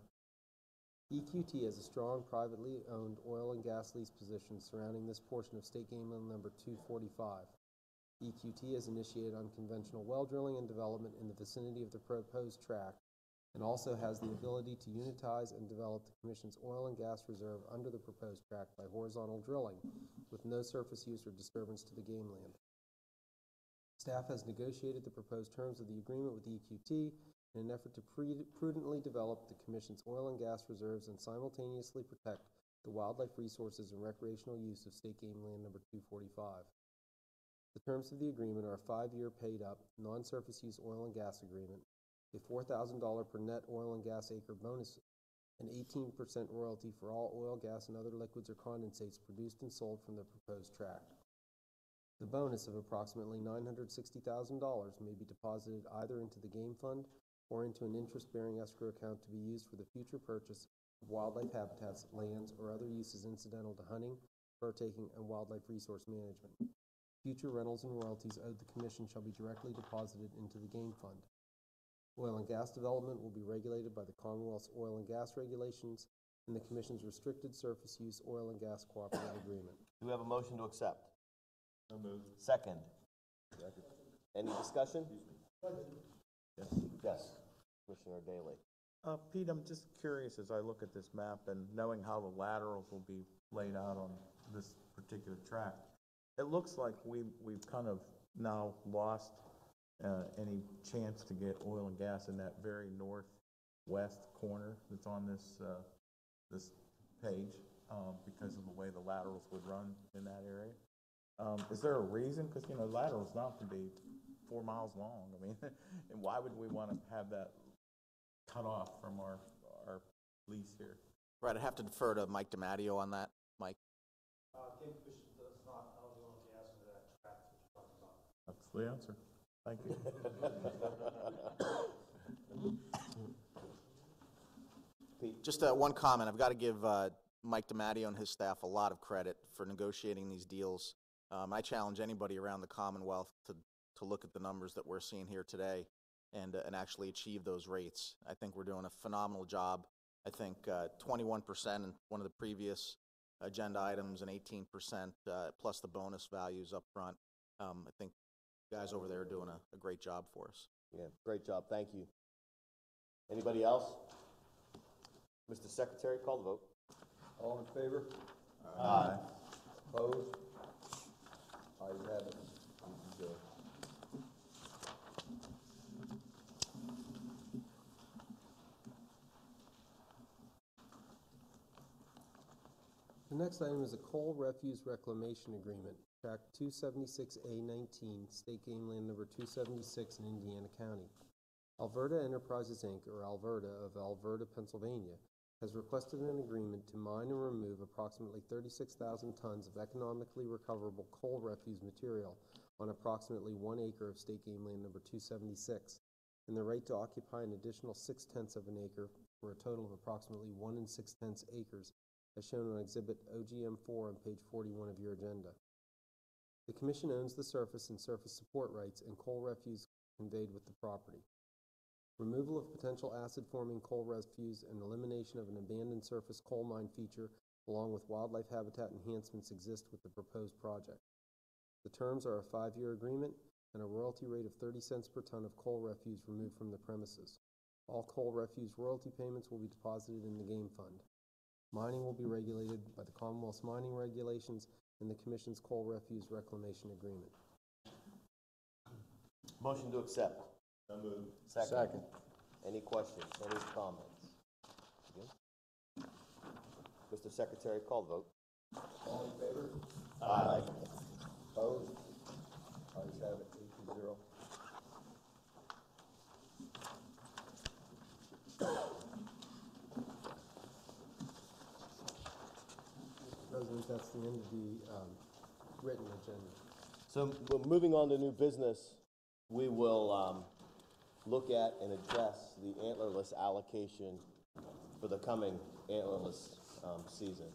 S3: EQT has a strong privately owned oil and gas lease position surrounding this portion of State Game Land number 245. EQT has initiated unconventional well drilling and development in the vicinity of the proposed tract and also has the ability to unitize and develop the Commission's oil and gas reserve under the proposed tract by horizontal drilling with no surface use or disturbance to the game land. Staff has negotiated the proposed terms of the agreement with EQT in an effort to prudently develop the Commission's oil and gas reserves and simultaneously protect the wildlife resources and recreational use of State Game Land number 245. The terms of the agreement are a 5-year paid-up, non-surface use oil and gas agreement, a $4,000 per net oil and gas acre bonus, an 18% royalty for all oil, gas, and other liquids or condensates produced and sold from the proposed tract. The bonus of approximately $960,000 may be deposited either into the game fund or into an interest-bearing escrow account to be used for the future purchase of wildlife habitats, lands, or other uses incidental to hunting, fur taking, and wildlife resource management. Future rentals and royalties owed the Commission shall be directly deposited into the game fund. Oil and gas development will be regulated by the Commonwealth's oil and gas regulations and the Commission's restricted surface use oil and gas cooperative agreement.
S1: Do we have a motion to accept?
S11: So moved.
S1: Second? Any discussion? Yes. Commissioner Daley.
S6: Pete, I'm just curious as I look at this map and knowing how the laterals will be laid out on this particular tract, it looks like we've kind of now lost any chance to get oil and gas in that very northwest corner that's on this this page because of the way the laterals would run in that area. Is there a reason? Because, laterals not to be 4 miles long. I mean, and why would we want to have that cut off from our lease here?
S12: Right, I'd have to defer to Mike DiMatteo on that. Mike?
S13: Game Commission does not own the oil and gas into that tract that you're talking about.
S6: That's the answer. Thank you.
S12: Just one comment. I've got to give Mike DiMatteo and his staff a lot of credit for negotiating these deals. I challenge anybody around the Commonwealth to look at the numbers that we're seeing here today and actually achieve those rates. I think we're doing a phenomenal job. I think 21% in one of the previous agenda items and 18% plus the bonus values up front. I think you guys over there are doing a great job for us.
S1: Yeah, great job. Thank you. Anybody else? Mr. Secretary, call the vote.
S2: All in favor?
S1: Aye.
S2: Opposed? Ayes have it. 8-0.
S3: The next item is a coal refuse reclamation agreement, tract 276A19, State Game Land number 276 in Indiana County. Alverta Enterprises, Inc., or Alverta of Alverta, Pennsylvania, has requested an agreement to mine and remove approximately 36,000 tons of economically recoverable coal refuse material on approximately 1 acre of State Game Land number 276, and the right to occupy an additional 0.6 of an acre for a total of approximately 1 6/10 acres, as shown on Exhibit OGM 4 on page 41 of your agenda. The Commission owns the surface and surface support rights and coal refuse conveyed with the property. Removal of potential acid-forming coal refuse and elimination of an abandoned surface coal mine feature along with wildlife habitat enhancements exist with the proposed project. The terms are a 5-year agreement and a royalty rate of 30 cents per ton of coal refuse removed from the premises. All coal refuse royalty payments will be deposited in the game fund. Mining will be regulated by the Commonwealth's mining regulations and the Commission's coal refuse reclamation agreement.
S1: Motion to accept.
S11: So moved.
S1: Second. Any questions, any comments? Good. Mr. Secretary, call the vote.
S2: All in favor?
S1: Aye.
S2: Opposed? Ayes have it, 8-0.
S3: President, that's the end of the written agenda.
S1: So we're moving on to new business. We will look at and address the antlerless allocation for the coming antlerless season.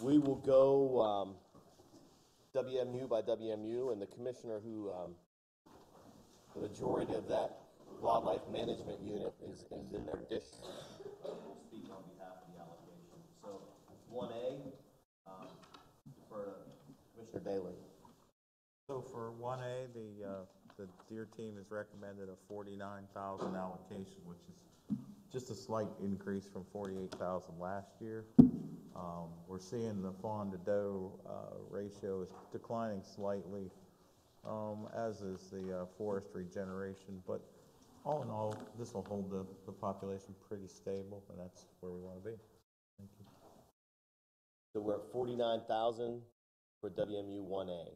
S1: We will go WMU by WMU, and the commissioner who, the majority of that wildlife management unit is in their district. Will speak on behalf of the allocation. So 1A, for Commissioner Daley.
S6: So for 1A, the Deer team has recommended a 49,000 allocation, which is just a slight increase from 48,000 last year. We're seeing the fawn to doe ratio is declining slightly, as is the forest regeneration. But all in all, this will hold the population pretty stable, and that's where we want to be. Thank you.
S1: So we're at 49,000 for WMU 1A.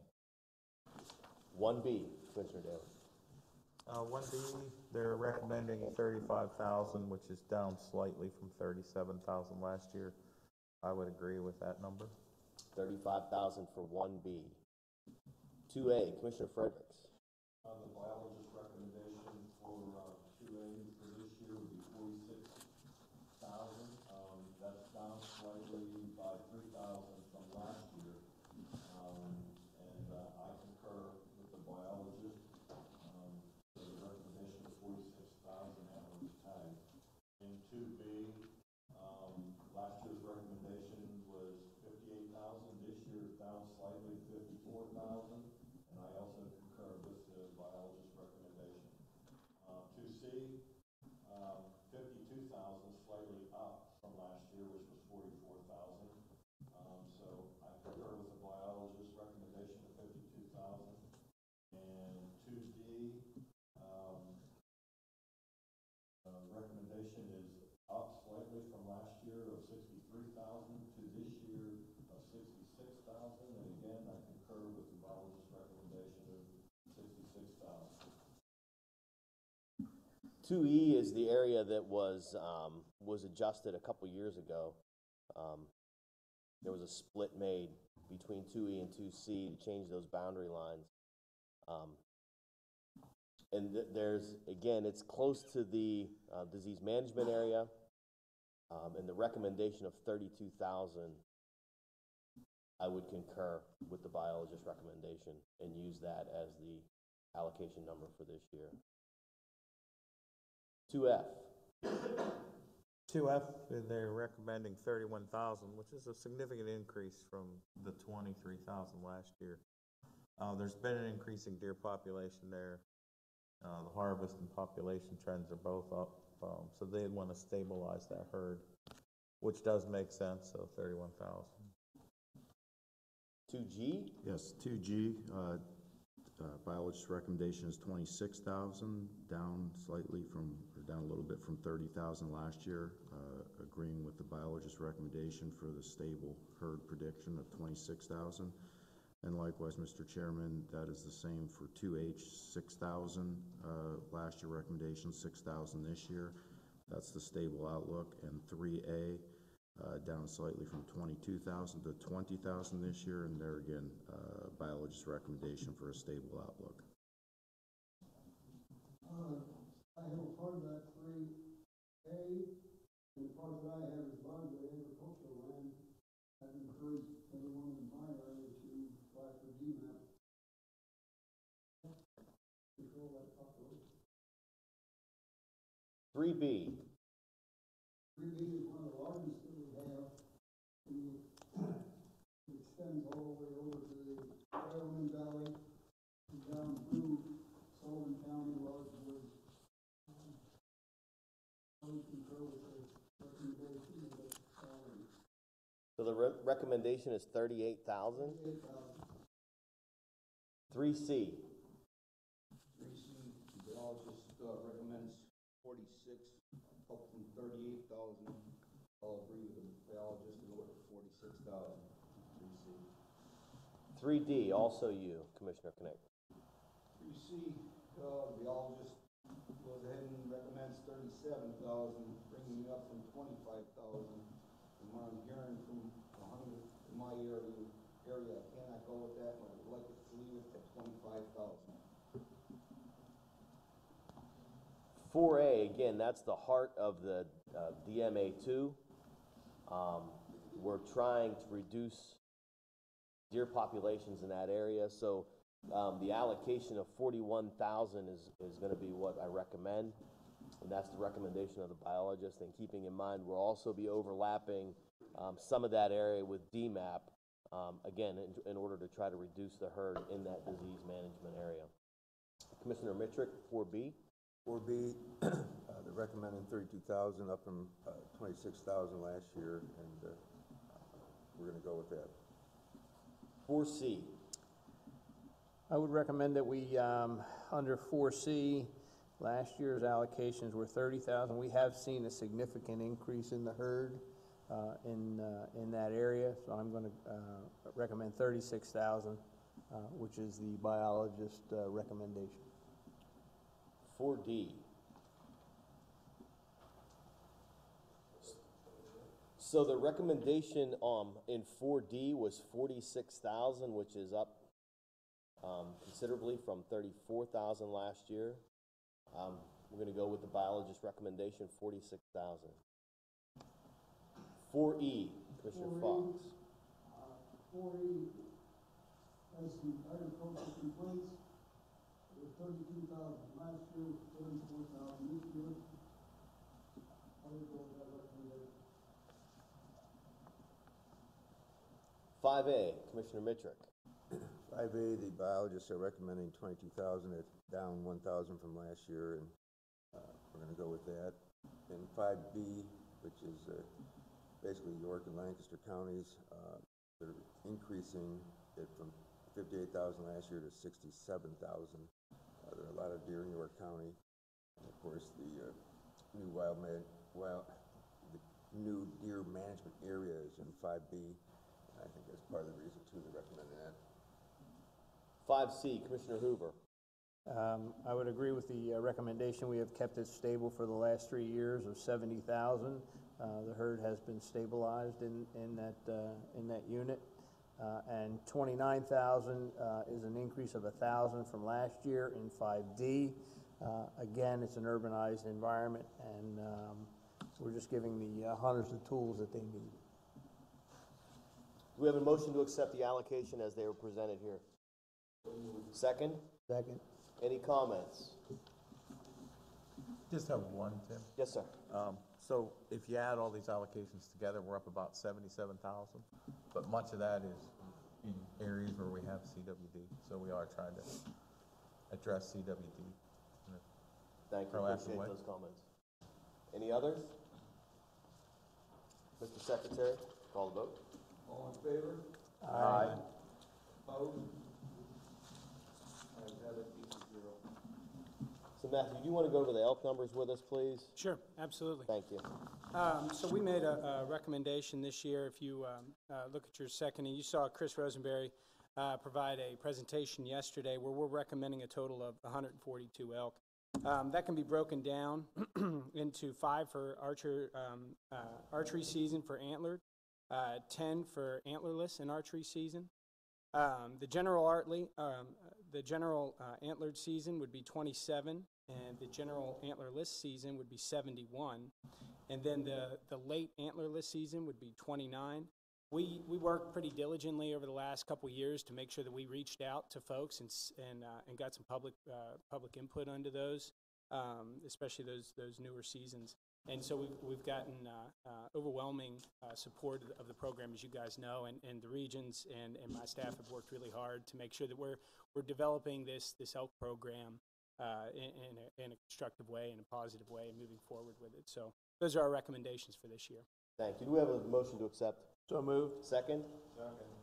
S1: 1B, Commissioner Daley.
S6: 1B, they're recommending 35,000, which is down slightly from 37,000 last year. I would agree with that number.
S1: 35,000 for 1B. 2A, Commissioner Fredericks.
S10: The biologist recommendation for 2A for this year would be 46,000. That's down slightly by 3,000 from last year. And I concur with the biologist. The recommendation of 46,000 antlerless tag. In 2B, last year's recommendation was 58,000. This year is down slightly, 54,000. And I also concur with the biologist recommendation. 2C, 52,000, slightly up from last year, which was 44,000. So I concur with the biologist recommendation of 52,000. And 2D, recommendation is up slightly from last year of 63,000 to this year of 66,000. And again, I concur with the biologist recommendation of 66,000.
S1: 2E is the area that was adjusted a couple years ago. There was a split made between 2E and 2C to change those boundary lines. And there's, again, it's close to the disease management area, and the recommendation of 32,000, I would concur with the biologist recommendation and use that as the allocation number for this year. 2F.
S6: 2F, they're recommending 31,000, which is a significant increase from the 23,000 last year. There's been an increasing deer population there. The harvest and population trends are both up, so they'd want to stabilize that herd, which does make sense, so 31,000.
S1: 2G?
S11: Yes, 2G, biologist's recommendation is 26,000, down slightly from, or down a little bit from 30,000 last year, agreeing with the biologist's recommendation for the stable herd prediction of 26,000. And likewise, Mr. Chairman, that is the same for 2H, 6,000 last year recommendation, 6,000 this year. That's the stable outlook. And 3A, down slightly from 22,000 to 20,000 this year, and there again, biologist's recommendation for a stable outlook.
S14: I have a part of that 3A, and the part that I have is largely agricultural land. I've encouraged everyone in my area to apply for deed
S1: 3B.
S14: 3B is one of the largest that we have. It extends all the way over to the Wyoming Valley and down through Sullivan County, large woods. I would concur with the recommendation of the salary.
S1: So the recommendation is 38,000. 3C.
S2: 3C, the biologist recommends 46, up from 38,000. I'll agree with the biologist and go with 46,000. 3C.
S1: 3D, also you, Commissioner Connect.
S2: 3C, biologist goes ahead and recommends 37,000, bringing me up from 25,000. And what I'm hearing from 100 in my area, I cannot go with that, and I would like to leave it at 25,000.
S1: 4A, again, that's the heart of the DMA2. We're trying to reduce deer populations in that area, so the allocation of 41,000 is going to be what I recommend, and that's the recommendation of the biologist. And keeping in mind, we'll also be overlapping some of that area with DMAP, again, in order to try to reduce the herd in that disease management area. Commissioner Mitrick, 4B.
S7: 4B, they're recommending 32,000 up from 26,000 last year, and we're going to go with that.
S1: 4C.
S8: I would recommend that we, under 4C, last year's allocations were 30,000. We have seen a significant increase in the herd in that area, so I'm going to recommend 36,000, which is the biologist recommendation.
S1: 4D. So the recommendation in 4D was 46,000, which is up considerably from 34,000 last year. We're going to go with the biologist recommendation, 46,000. 4E, Commissioner Fox.
S14: 4E has some agricultural complaints. It was 32,000 last year, 34,000 this year. I would go with that recommendation.
S1: 5A, Commissioner Mitrick.
S7: 5A, the biologists are recommending 22,000, it's down 1,000 from last year, and we're going to go with that. And 5B, which is basically York and Lancaster counties, they're increasing it from 58,000 last year to 67,000. There are a lot of deer in York County. And of course, the new the new deer management area is in 5B. And I think that's part of the reason too they're recommending that.
S1: 5C, Commissioner Hoover.
S8: I would agree with the recommendation. We have kept it stable for the last 3 years of 70,000. The herd has been stabilized in that unit. And 29,000 is an increase of 1,000 from last year in 5D. Again, it's an urbanized environment, and we're just giving the hunters the tools that they need.
S1: Do we have a motion to accept the allocation as they were presented here? Second?
S8: Second.
S1: Any comments?
S6: Just have one, Tim.
S1: Yes, sir.
S6: So if you add all these allocations together, we're up about 77,000, but much of that is in areas where we have CWD, so we are trying to address CWD in a
S1: Thank you,
S6: proactive
S1: appreciate
S6: way.
S1: those comments. Any others? Mr. Secretary, call the vote.
S2: All in favor?
S8: Aye.
S2: Opposed? Ayes have it, 8-0.
S1: So Matthew, do you want to go over the elk numbers with us, please?
S4: Sure, absolutely.
S1: Thank you.
S4: So we made a recommendation this year. If you look at your second, and you saw Chris Rosenberry provide a presentation yesterday where we're recommending a total of 142 elk. That can be broken down into 5 for archery season for antlered, 10 for antlerless in archery season. The general antlered season would be 27, and the general antlerless season would be 71, and then the late antlerless season would be 29. We worked pretty diligently over the last couple years to make sure that we reached out to folks and got some public input onto those. especially those newer seasons. And so we've gotten overwhelming support of the program, as you guys know, and the regions and my staff have worked really hard to make sure that we're developing this elk program in a constructive way, in a positive way, and moving forward with it. So those are our recommendations for this year.
S1: Thank you. Do we have a motion to accept?
S8: So moved.
S1: Second?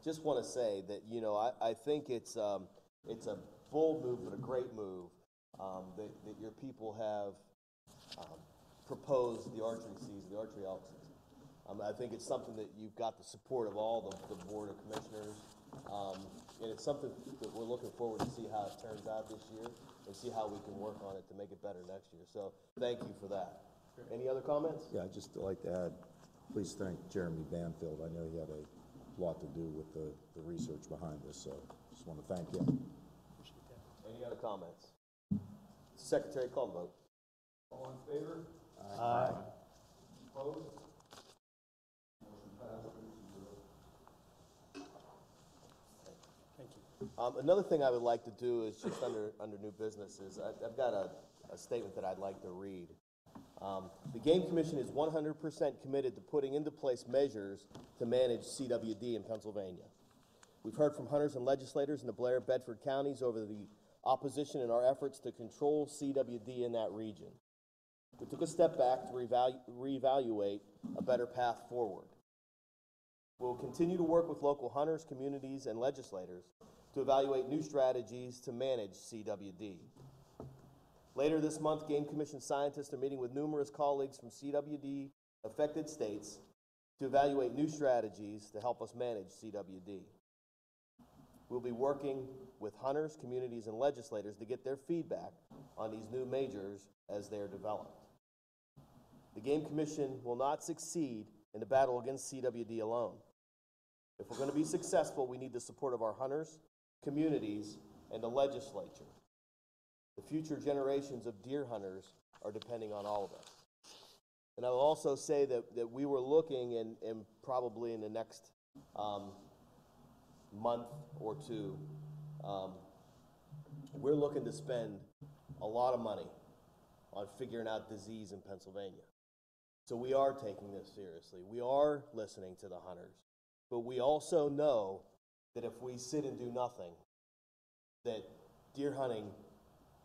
S1: Just want to say that, you know, I think it's a bold move, but a great move, that your people have proposed the archery season, the archery elk season. I think it's something that you've got the support of all the Board of Commissioners, and it's something that we're looking forward to see how it turns out this year and see how we can work on it to make it better next year. So thank you for that. Any other comments?
S11: Yeah, I'd just like to add, please thank Jeremy Banfield. I know he had a lot to do with the research behind this, so just want to thank him.
S1: Any other comments? Secretary, call the vote.
S2: All in favor?
S8: Aye.
S2: Opposed? Motion passed, 3-0.
S4: Thank you.
S1: Another thing I would like to do is just under new business is I've got a statement that I'd like to read. The Game Commission is 100% committed to putting into place measures to manage CWD in Pennsylvania. We've heard from hunters and legislators in the Blair and Bedford counties over the opposition in our efforts to control CWD in that region. We took a step back to reevaluate a better path forward. We'll continue to work with local hunters, communities, and legislators to evaluate new strategies to manage CWD. Later this month, Game Commission scientists are meeting with numerous colleagues from CWD-affected states to evaluate new strategies to help us manage CWD. We'll be working with hunters, communities, and legislators to get their feedback on these new measures as they are developed. The Game Commission will not succeed in the battle against CWD alone. If we're going to be successful, we need the support of our hunters, communities, and the legislature. The future generations of deer hunters are depending on all of us. And I will also say that we were looking, and probably in the next month or two, we're looking to spend a lot of money on figuring out disease in Pennsylvania. So we are taking this seriously. We are listening to the hunters. But we also know that if we sit and do nothing, that deer hunting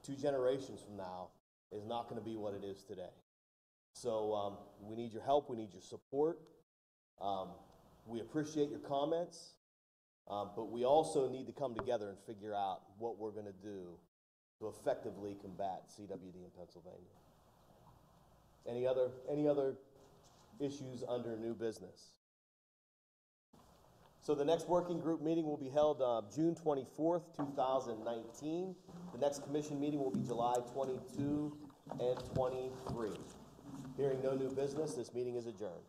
S1: 2 generations from now is not going to be what it is today. So we need your help. We need your support. We appreciate your comments. But we also need to come together and figure out what we're going to do to effectively combat CWD in Pennsylvania. Any other issues under new business? So the next working group meeting will be held June 24th, 2019. The next commission meeting will be July 22 and 23. Hearing no new business, this meeting is adjourned.